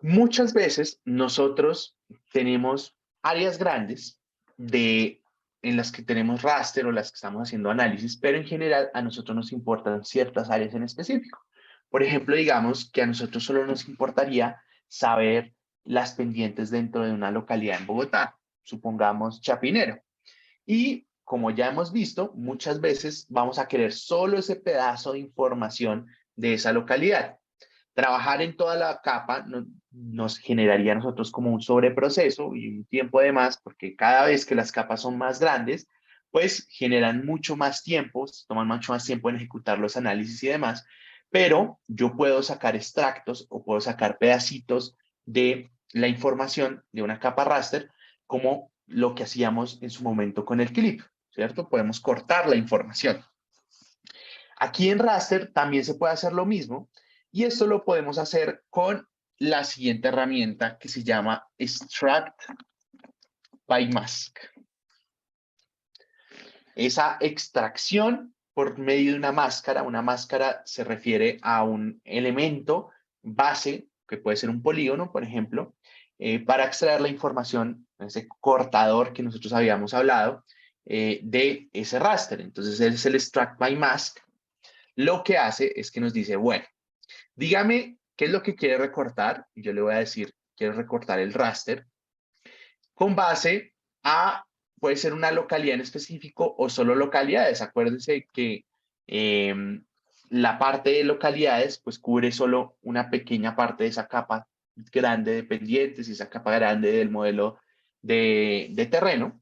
muchas veces nosotros tenemos áreas grandes en las que tenemos raster o las que estamos haciendo análisis, pero en general a nosotros nos importan ciertas áreas en específico. Por ejemplo, digamos que a nosotros solo nos importaría saber las pendientes dentro de una localidad en Bogotá, supongamos Chapinero. Y como ya hemos visto, muchas veces vamos a querer solo ese pedazo de información de esa localidad. Trabajar en toda la capa nos generaría a nosotros como un sobreproceso y un tiempo de más, porque cada vez que las capas son más grandes, pues generan mucho más tiempo, toman mucho más tiempo en ejecutar los análisis y demás, pero yo puedo sacar extractos o puedo sacar pedacitos de la información de una capa raster, como lo que hacíamos en su momento con el clip, ¿cierto? Podemos cortar la información. Aquí en raster también se puede hacer lo mismo, y esto lo podemos hacer con la siguiente herramienta que se llama Extract by Mask. Esa extracción por medio de una máscara se refiere a un elemento base, que puede ser un polígono, por ejemplo, para extraer la información, ese cortador que nosotros habíamos hablado, de ese raster. Entonces, es el Extract by Mask. Lo que hace es que nos dice, bueno, dígame qué es lo que quiere recortar, y yo le voy a decir, quiero recortar el raster, con base a, puede ser una localidad en específico o solo localidades. Acuérdense que la parte de localidades pues cubre solo una pequeña parte de esa capa grande de pendientes y esa capa grande del modelo de terreno.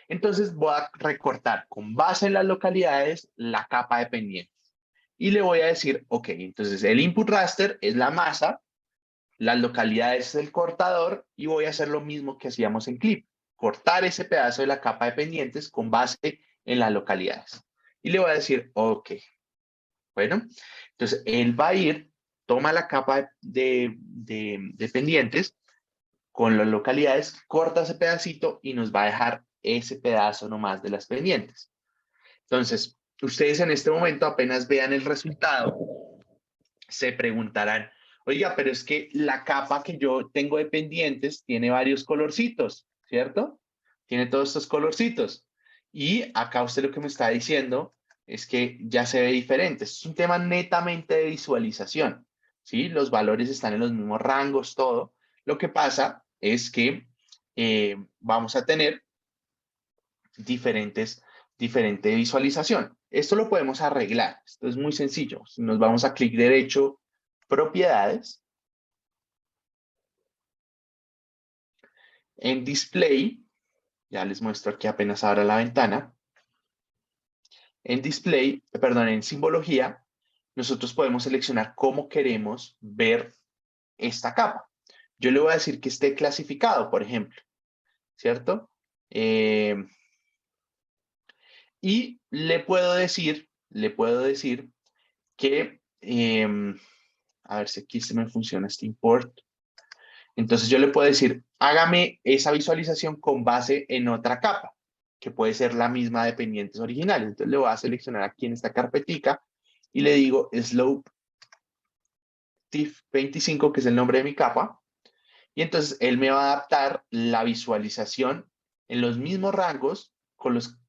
Entonces voy a recortar con base en las localidades la capa de pendientes. Y le voy a decir, ok, entonces el input raster es la masa, las localidades es el cortador y voy a hacer lo mismo que hacíamos en clip. Cortar ese pedazo de la capa de pendientes con base en las localidades. Y le voy a decir, ok. Bueno, entonces él va a ir, toma la capa de pendientes con las localidades, corta ese pedacito y nos va a dejar ese pedazo nomás de las pendientes. Entonces, ustedes en este momento apenas vean el resultado, se preguntarán, oiga, pero es que la capa que yo tengo de pendientes tiene varios colorcitos, ¿cierto? Tiene todos estos colorcitos. Y acá usted lo que me está diciendo es que ya se ve diferente. Es un tema netamente de visualización, ¿sí? Los valores están en los mismos rangos, todo. Lo que pasa es que vamos a tener diferente visualización. Esto lo podemos arreglar. Esto es muy sencillo. Nos vamos a clic derecho, propiedades. En display, ya les muestro aquí apenas abra la ventana. En display, perdón, en simbología, nosotros podemos seleccionar cómo queremos ver esta capa. Yo le voy a decir que esté clasificado, por ejemplo, ¿cierto? Y le puedo decir que, a ver si aquí se me funciona este import. Entonces yo le puedo decir, hágame esa visualización con base en otra capa, que puede ser la misma de pendientes originales. Entonces le voy a seleccionar aquí en esta carpetica y le digo Slope TIFF 25, que es el nombre de mi capa. Y entonces él me va a adaptar la visualización en los mismos rangos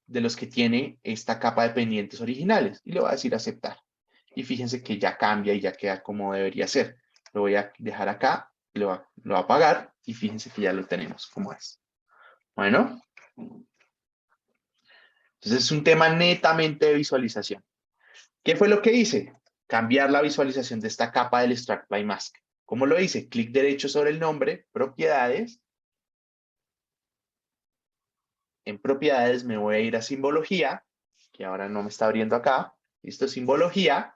de los que tiene esta capa de pendientes originales. Y le voy a decir aceptar. Y fíjense que ya cambia y ya queda como debería ser. Lo voy a dejar acá, lo voy a apagar y fíjense que ya lo tenemos como es. Bueno. Entonces es un tema netamente de visualización. ¿Qué fue lo que hice? Cambiar la visualización de esta capa del Extract by Mask. ¿Cómo lo hice? Clic derecho sobre el nombre, propiedades. En propiedades me voy a ir a simbología, que ahora no me está abriendo acá. Esto es simbología.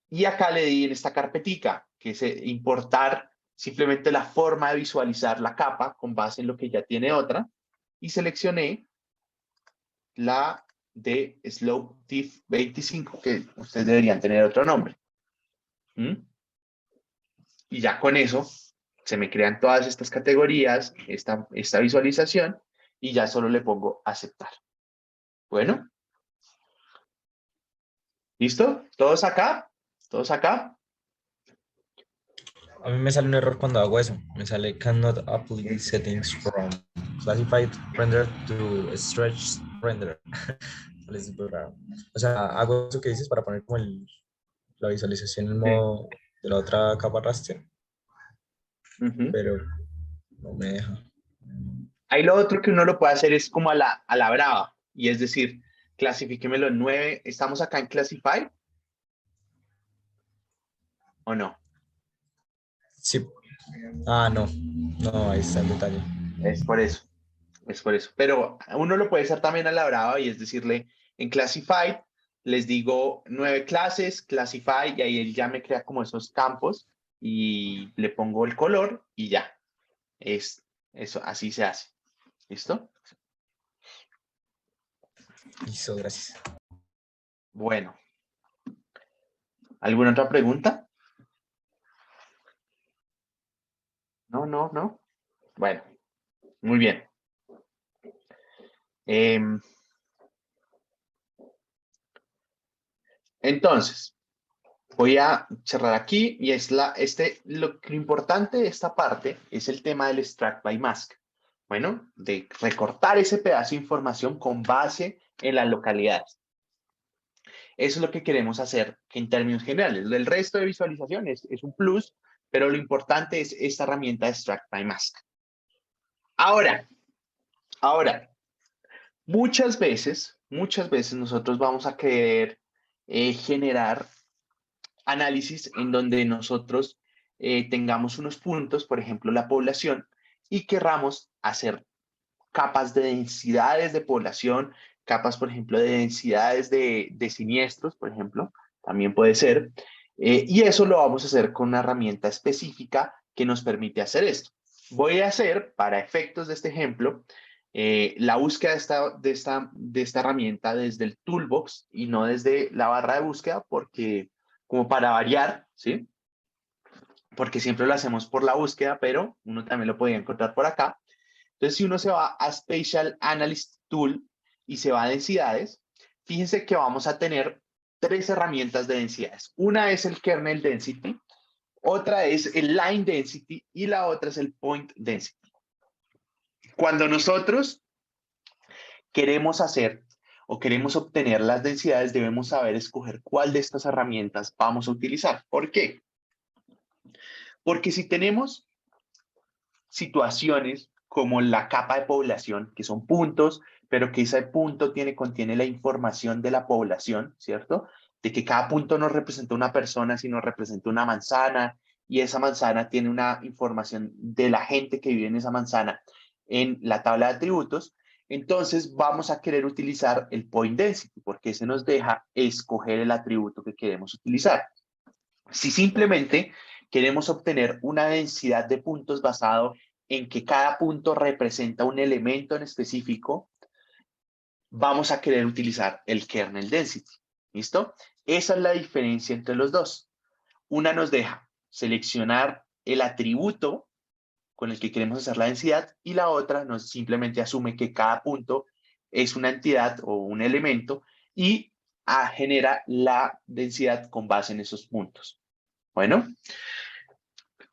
Y acá le di en esta carpetica, que es importar simplemente la forma de visualizar la capa con base en lo que ya tiene otra. Y seleccioné la de Slope TIFF 25, que ustedes deberían tener otro nombre. Y ya con eso se me crean todas estas categorías, esta visualización, y ya solo le pongo aceptar. Bueno. ¿Listo? ¿Todos acá? ¿Todos acá? A mí me sale un error cuando hago eso. Me sale cannot apply settings from classified render to stretch render. Es súper raro. O sea, hago eso que dices para poner como la visualización en modo de la otra capa raster. Pero no me deja. Ahí lo otro que uno lo puede hacer es como a la brava. Y es decir, clasifíquemelo en 9. ¿Estamos acá en Classify? ¿O no? Sí. Ah, no. No, ahí está el detalle. Es por eso. Es por eso. Pero uno lo puede hacer también a la brava y es decirle, en Classify les digo 9 clases, Classify, y ahí él ya me crea como esos campos y le pongo el color y ya. Eso, así se hace. ¿Listo? Listo, gracias. Bueno. ¿Alguna otra pregunta? No. Bueno, muy bien. Entonces, voy a cerrar aquí y es lo importante de esta parte es el tema del Extract by Mask. Bueno, de recortar ese pedazo de información con base en las localidades. Eso es lo que queremos hacer en términos generales. El resto de visualizaciones es un plus, pero lo importante es esta herramienta de Extract by Mask. Ahora, muchas veces nosotros vamos a querer generar análisis en donde nosotros tengamos unos puntos, por ejemplo, la población, y querramos hacer capas de densidades de población, capas, por ejemplo, de densidades de siniestros, por ejemplo, también puede ser. Y eso lo vamos a hacer con una herramienta específica que nos permite hacer esto. Voy a hacer, para efectos de este ejemplo, la búsqueda de esta herramienta desde el toolbox y no desde la barra de búsqueda, porque como para variar, ¿sí? Porque siempre lo hacemos por la búsqueda, pero uno también lo podría encontrar por acá. Entonces, si uno se va a Spatial Analyst Tool y se va a densidades, fíjense que vamos a tener tres herramientas de densidades. Una es el Kernel Density, otra es el Line Density y la otra es el Point Density. Cuando nosotros queremos hacer o queremos obtener las densidades, debemos saber escoger cuál de estas herramientas vamos a utilizar. ¿Por qué? Porque si tenemos situaciones como la capa de población, que son puntos, pero que ese punto contiene la información de la población, ¿cierto? De que cada punto no representa una persona, sino representa una manzana, y esa manzana tiene una información de la gente que vive en esa manzana en la tabla de atributos. Entonces vamos a querer utilizar el point density, porque ese nos deja escoger el atributo que queremos utilizar. Si simplemente queremos obtener una densidad de puntos basado en que cada punto representa un elemento en específico, vamos a querer utilizar el kernel density. ¿Listo? Esa es la diferencia entre los dos. Una nos deja seleccionar el atributo con el que queremos hacer la densidad y la otra nos simplemente asume que cada punto es una entidad o un elemento y genera la densidad con base en esos puntos. Bueno,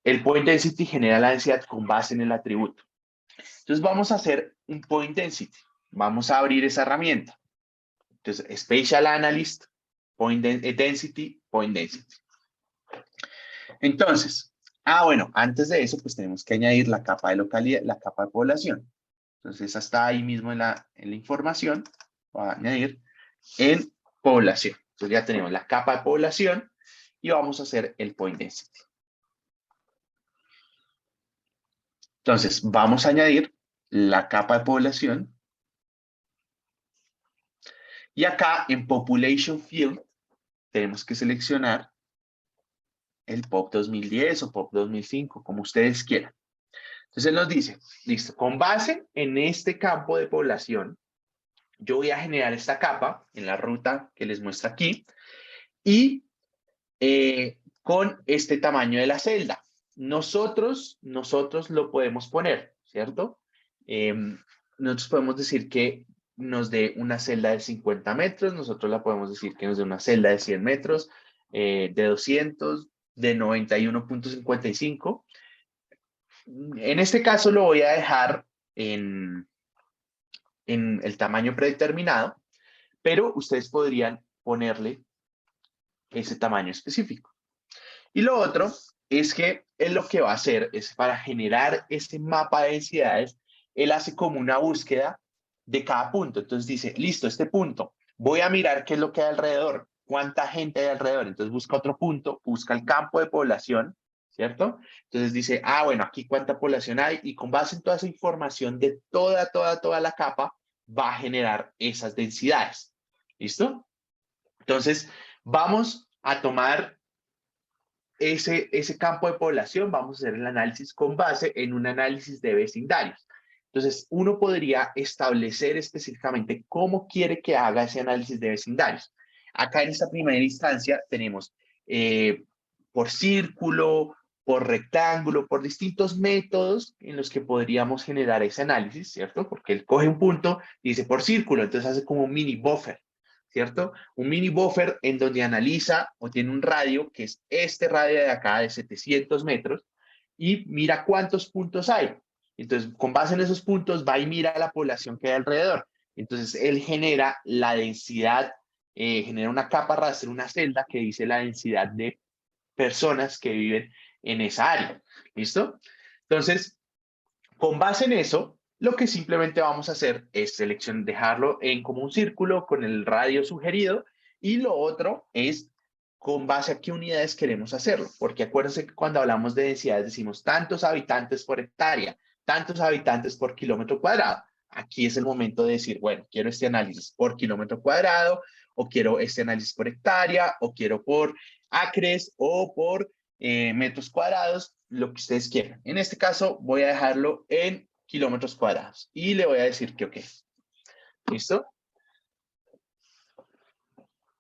el point density genera la densidad con base en el atributo. Entonces vamos a hacer un point density. Vamos a abrir esa herramienta. Entonces, Spatial Analyst, point density, point density. Entonces, bueno, antes de eso, pues tenemos que añadir la capa de localidad, la capa de población. Entonces, esa está ahí mismo en la información. Voy a añadir en población. Entonces ya tenemos la capa de población y vamos a hacer el point density. Entonces, vamos a añadir la capa de población. Y acá en Population Field tenemos que seleccionar el POP 2010 o POP 2005, como ustedes quieran. Entonces nos dice, listo, con base en este campo de población, yo voy a generar esta capa en la ruta que les muestra aquí y con este tamaño de la celda. Nosotros lo podemos poner, ¿cierto? Nosotros podemos decir que nos dé una celda de 50 metros, nosotros la podemos decir que nos dé una celda de 100 metros, de 200, de 91.55. En este caso lo voy a dejar en el tamaño predeterminado, pero ustedes podrían ponerle ese tamaño específico. Y lo otro es que él lo que va a hacer es para generar ese mapa de densidades, él hace como una búsqueda de cada punto. Entonces dice, listo, este punto, voy a mirar qué es lo que hay alrededor, cuánta gente hay alrededor. Entonces busca otro punto, busca el campo de población, ¿cierto? Entonces dice, bueno, aquí cuánta población hay y con base en toda esa información de toda la capa, va a generar esas densidades. ¿Listo? Entonces, vamos a tomar ese campo de población, vamos a hacer el análisis con base en un análisis de vecindarios. Entonces, uno podría establecer específicamente cómo quiere que haga ese análisis de vecindarios. Acá en esta primera instancia tenemos por círculo, por rectángulo, por distintos métodos en los que podríamos generar ese análisis, ¿cierto? Porque él coge un punto y dice por círculo, entonces hace como un mini buffer, ¿cierto? Un mini buffer en donde analiza o tiene un radio, que es este radio de acá de 700 metros, y mira cuántos puntos hay. Entonces, con base en esos puntos, va y mira la población que hay alrededor. Entonces, él genera la densidad, genera una capa raster, una celda que dice la densidad de personas que viven en esa área. ¿Listo? Entonces, Con base en eso, lo que simplemente vamos a hacer es dejarlo en como un círculo con el radio sugerido, y lo otro es con base a qué unidades queremos hacerlo, porque acuérdense que cuando hablamos de densidades decimos tantos habitantes por hectárea, tantos habitantes por kilómetro cuadrado. Aquí es el momento de decir, bueno, quiero este análisis por kilómetro cuadrado, o quiero este análisis por hectárea, o quiero por acres, o por metros cuadrados, lo que ustedes quieran. En este caso voy a dejarlo en kilómetros cuadrados y le voy a decir que ok. ¿Listo?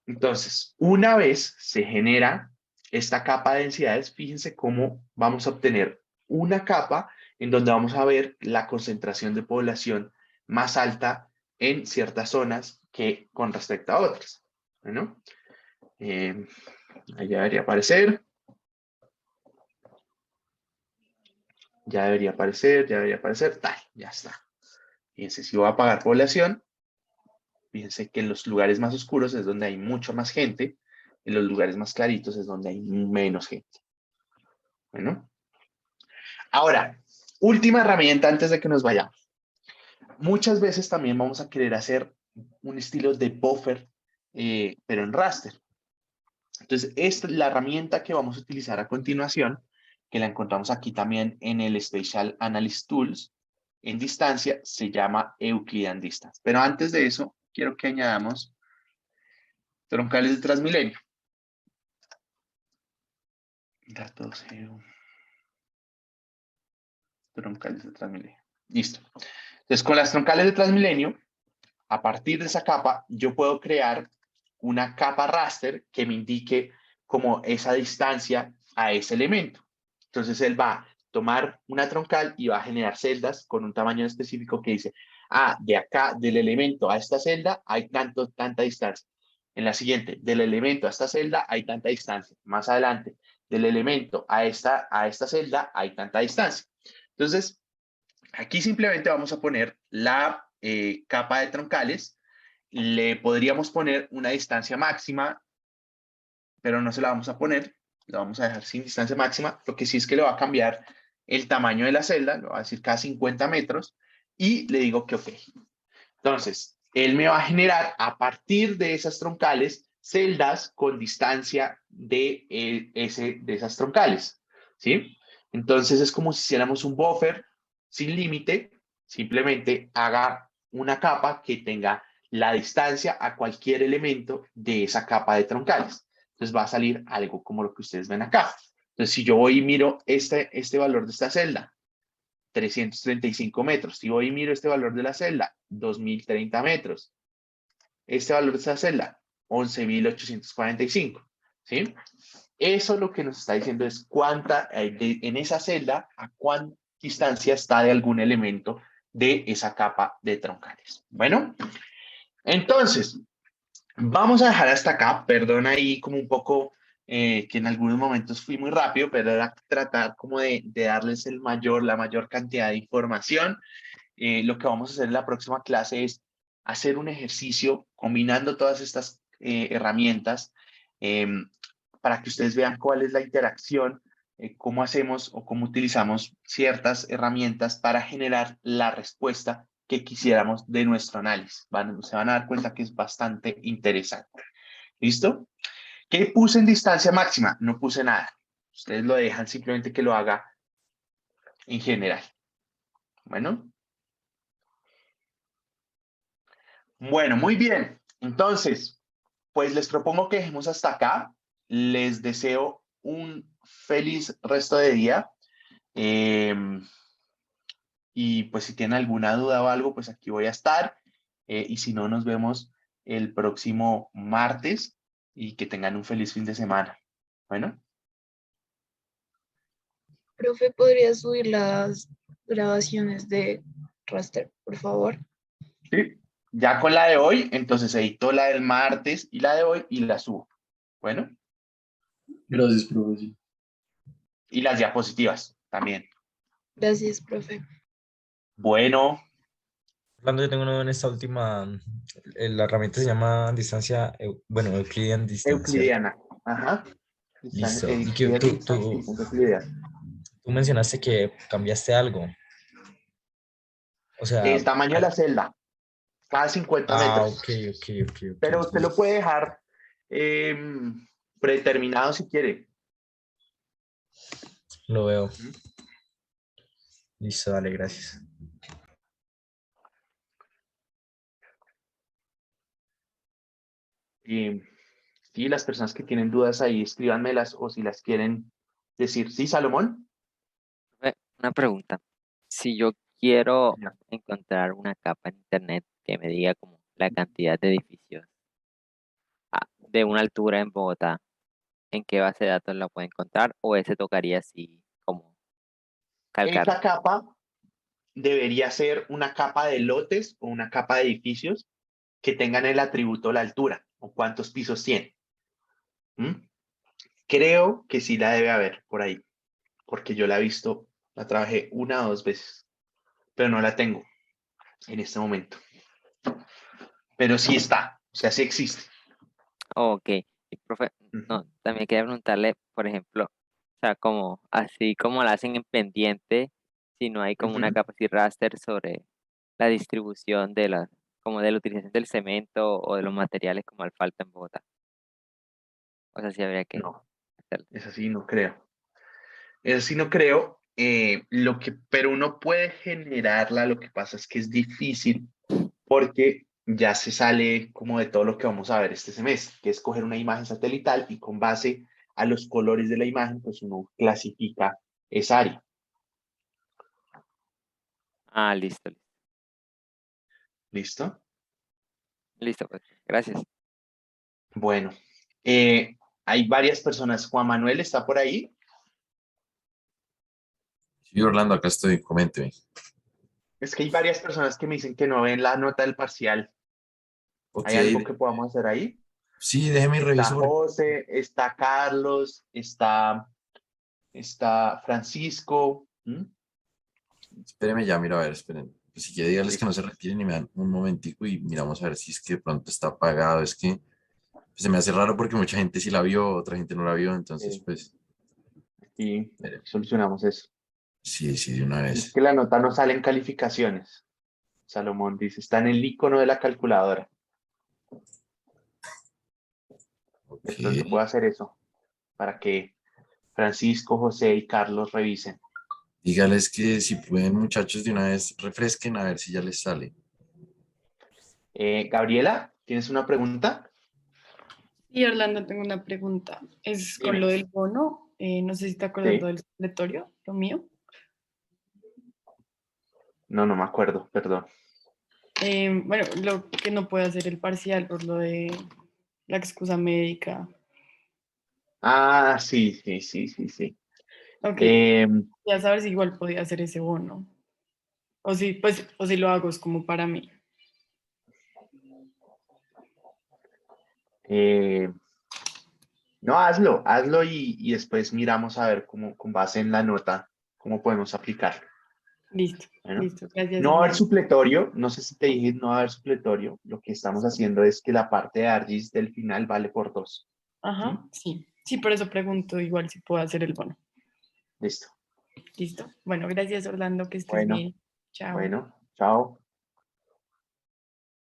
Entonces, una vez se genera esta capa de densidades, fíjense cómo vamos a obtener una capa en donde vamos a ver la concentración de población más alta en ciertas zonas que con respecto a otras. Bueno, ahí ya debería aparecer. Ya debería aparecer, tal, ya está. Fíjense, si voy a apagar población, fíjense que en los lugares más oscuros es donde hay mucho más gente, en los lugares más claritos es donde hay menos gente. Bueno. Ahora, última herramienta antes de que nos vayamos. Muchas veces también vamos a querer hacer un estilo de buffer, pero en raster. Entonces, esta es la herramienta que vamos a utilizar a continuación, que la encontramos aquí también en el Spatial Analysis Tools, en distancia, se llama Euclidean Distance. Pero antes de eso, quiero que añadamos troncales de Transmilenio. Datos troncales de Transmilenio. Listo. Entonces, con las troncales de Transmilenio, a partir de esa capa, yo puedo crear una capa raster que me indique como esa distancia a ese elemento. Entonces, él va a tomar una troncal y va a generar celdas con un tamaño específico que dice, de acá, del elemento a esta celda, hay tanta distancia. En la siguiente, del elemento a esta celda, hay tanta distancia. Más adelante, del elemento a esta celda, hay tanta distancia. Entonces, aquí simplemente vamos a poner la capa de troncales. Le podríamos poner una distancia máxima, pero no se la vamos a poner. La vamos a dejar sin distancia máxima. Lo que sí es que le va a cambiar el tamaño de la celda. Le va a decir cada 50 metros. Y le digo que ok. Entonces, él me va a generar a partir de esas troncales celdas con distancia de esas troncales. ¿Sí? Entonces, es como si hiciéramos un buffer sin límite. Simplemente haga una capa que tenga la distancia a cualquier elemento de esa capa de troncales. Entonces va a salir algo como lo que ustedes ven acá. Entonces, si yo voy y miro este valor de esta celda, 335 metros. Si voy y miro este valor de la celda, 2030 metros. Este valor de esta celda, 11.845. ¿Sí? Eso lo que nos está diciendo es cuánta, en esa celda, a cuánta distancia está de algún elemento de esa capa de troncales. Bueno, entonces, vamos a dejar hasta acá. Perdón ahí como un poco que en algunos momentos fui muy rápido, pero era tratar como de darles la mayor cantidad de información. Lo que vamos a hacer en la próxima clase es hacer un ejercicio combinando todas estas herramientas para que ustedes vean cuál es la interacción, cómo hacemos o cómo utilizamos ciertas herramientas para generar la respuesta que quisiéramos de nuestro análisis. Se van a dar cuenta que es bastante interesante. ¿Listo? ¿Qué puse en distancia máxima? No puse nada. Ustedes lo dejan simplemente que lo haga en general. Bueno. Bueno, muy bien. Entonces, pues les propongo que dejemos hasta acá. Les deseo un feliz resto de día. Y pues si tienen alguna duda o algo, pues aquí voy a estar. Y si no, nos vemos el próximo martes y que tengan un feliz fin de semana. Bueno. Profe, ¿podría subir las grabaciones de raster, por favor? Sí. Ya con la de hoy, entonces edito la del martes y la de hoy y la subo. Bueno. Gracias, profe. Y las diapositivas también. Gracias, profe. Bueno. Cuando yo tengo uno en esta última, la herramienta se llama distancia, Euclidean Distance. Euclidiana. Ajá. Listo. Y que tú mencionaste que cambiaste algo. O sea, El tamaño de la celda, cada 50 metros. ok. Pero usted lo puede dejar predeterminado si quiere. Lo veo. Listo, dale, gracias. Sí, las personas que tienen dudas ahí, escríbanmelas o si las quieren decir. ¿Sí, Salomón? Una pregunta. Si yo quiero Ya. encontrar una capa en internet que me diga como la cantidad de edificios de una altura en Bogotá, ¿en qué base de datos la puedo encontrar? ¿O ese tocaría así como calcar? Esa capa debería ser una capa de lotes o una capa de edificios que tengan el atributo la altura o cuántos pisos tiene. ¿Mm? Creo que sí la debe haber por ahí, porque yo la he visto, la trabajé 1 o 2 veces, pero no la tengo en este momento. Pero sí está, o sea, sí existe. Ok. Y, profe, no, también quería preguntarle, por ejemplo, o sea, como así como la hacen en pendiente, si no hay como una Ujú. capa así raster sobre la distribución de como de la utilización del cemento o de los materiales como asfalto en Bogotá. O sea, sí habría que No, hacerlo. es así, no creo. Es así, no creo. Pero uno puede generarla, lo que pasa es que es difícil porque ya se sale como de todo lo que vamos a ver este semestre, que es coger una imagen satelital y con base a los colores de la imagen, pues uno clasifica esa área. Ah, listo, listo. ¿Listo? Listo, pues. Gracias. Bueno, hay varias personas. Juan Manuel está por ahí. Sí, Orlando, acá estoy, coménteme. Es que hay varias personas que me dicen que no ven la nota del parcial. Ok, ¿Hay algo que podamos hacer ahí? sí, déjeme y Está reviso. José, está Carlos, está Francisco. ¿Mm? Espéreme ya, mira, a ver, esperen. Pues si quiere, dígales que no Listo. se retiren y me dan un momentico y miramos a ver si es que de pronto está apagado. Es que pues, se me hace raro porque mucha gente sí la vio, otra gente no la vio, entonces pues, Y mire, solucionamos eso. sí, sí, de una Es vez. que la nota no sale en calificaciones. Salomón dice, está en el icono de la calculadora. De Ok, pronto puedo hacer eso para que Francisco, José y Carlos revisen. dígales que si pueden, muchachos, de una vez refresquen a ver si ya les sale. Gabriela, ¿tienes una pregunta? Y Orlando, tengo una pregunta. Es con Dime. lo del bono. No sé si te acuerdas lo Sí. del supletorio, lo mío. No, no me acuerdo, perdón. Bueno, lo que no puede hacer el parcial por lo de la excusa médica. Ah, sí, sí, sí, sí, sí. Ok, Eh, ya saber si igual podía hacer ese bono. O si, pues, o si lo hago es como para mí. eh, no, hazlo y después miramos a ver cómo, con base en la nota, cómo podemos aplicarlo. Listo, Bueno, listo. Gracias, no va a haber Orlando. supletorio, no sé si te dije, no va a haber supletorio. Lo que estamos haciendo es que la parte de ARGIS del final vale por 2. Ajá, sí. Sí, por eso pregunto igual si puedo hacer el bono. Listo. Listo. Bueno, gracias, Orlando, que estés Bueno, bien. Chao. bueno, chao.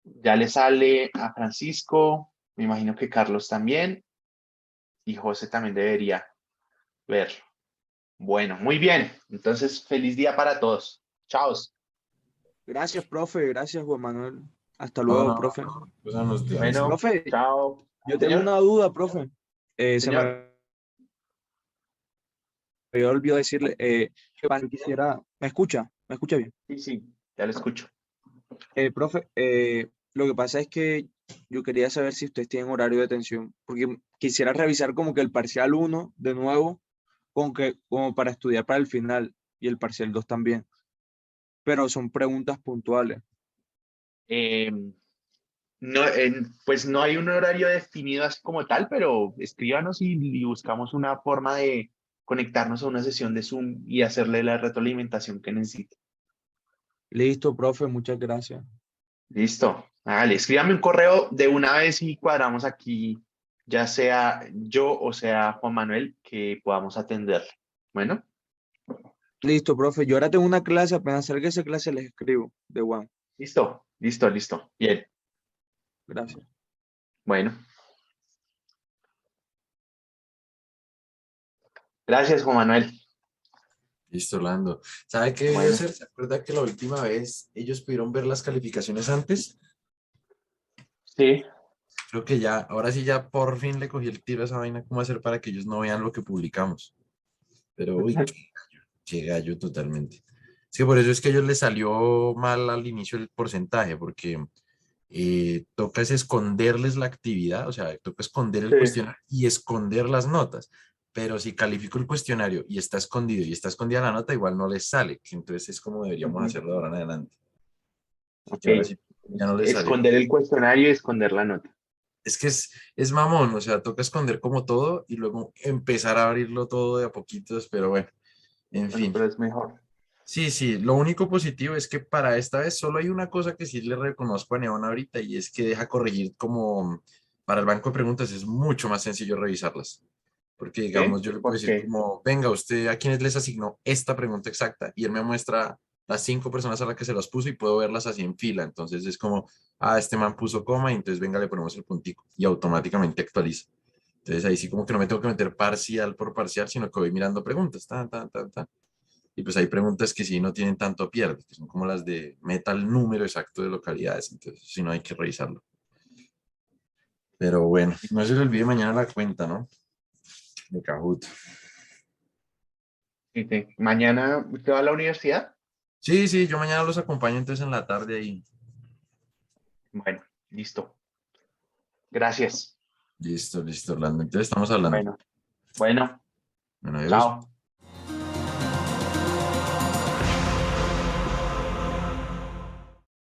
Ya le sale a Francisco, me imagino que Carlos también, y José también debería verlo. Bueno, muy bien. Entonces, feliz día para todos. Chao. Gracias, profe. Gracias, Juan Manuel. Hasta No, luego, no, profe. pues nos días. Bueno, Profe, chao. yo tengo Señor, una duda, profe. Se señor. me había olvidado decirle, quisiera, ¿me escucha? ¿Me escucha bien? Sí, sí, ya lo escucho. Profe, lo que pasa es que yo quería saber si ustedes tienen horario de atención, porque quisiera revisar como que el parcial 1 de nuevo, como para estudiar para el final, y el parcial 2 también, pero son preguntas puntuales. Eh, no, pues no hay un horario definido así como tal, pero escríbanos y buscamos una forma de conectarnos a una sesión de Zoom y hacerle la retroalimentación que necesite. Listo, profe, muchas gracias. Listo. Vale, escríbame un correo de una vez y cuadramos aquí, ya sea yo o sea Juan Manuel, que podamos atenderle. Bueno, Listo, profe. Yo ahora tengo una clase, apenas salga esa clase les escribo de one. Listo, listo, listo. Bien, Gracias. bueno. Gracias, Juan Manuel. Listo, Orlando. ¿Sabe qué debió Bueno. hacer? ¿Se acuerda que la última vez ellos pudieron ver las calificaciones antes? Sí. Creo que ya, ahora sí ya por fin le cogí el tiro a esa vaina, cómo hacer para que ellos no vean lo que publicamos. Pero, uy, qué gallo totalmente. Es que por eso es que a ellos les salió mal al inicio el porcentaje, porque toca es esconderles la actividad, o sea, toca esconder el Sí. cuestionario y esconder las notas. Pero si califico el cuestionario y está escondido y está escondida la nota, igual no les sale. Entonces es como deberíamos Ujú. hacerlo de ahora en adelante. Ok. Que ahora sí ya no les sale. Esconder el cuestionario y esconder la nota. Es que es mamón, o sea, toca esconder como todo y luego empezar a abrirlo todo de a poquitos, pero bueno, en Bueno, fin. pero es mejor. Sí, sí, lo único positivo es que para esta vez solo hay una cosa que sí le reconozco a Neon ahorita y es que deja corregir como para el banco de preguntas es mucho más sencillo revisarlas. Porque digamos, ¿Sí? yo le puedo ¿Por decir qué? como, venga, usted a quiénes les asignó esta pregunta exacta y él me muestra las 5 personas a las que se las puso y puedo verlas así en fila. Entonces es como, este man puso coma y entonces venga, le ponemos el puntico y automáticamente actualiza. Entonces ahí sí como que no me tengo que meter parcial por parcial, sino que voy mirando preguntas, tan, tan, tan, tan. Y pues hay preguntas que sí no tienen tanto pierde, que son como las de meta el número exacto de localidades, entonces si no hay que revisarlo. Pero bueno, no se le olvide mañana la cuenta, ¿no? De Kahoot. Sí, sí. ¿Mañana usted va a la universidad? Sí, sí, yo mañana los acompaño entonces en la tarde ahí. Bueno, listo. Gracias. Listo, listo, Orlando. Entonces estamos hablando. Bueno, bueno, Bueno, adiós. chao.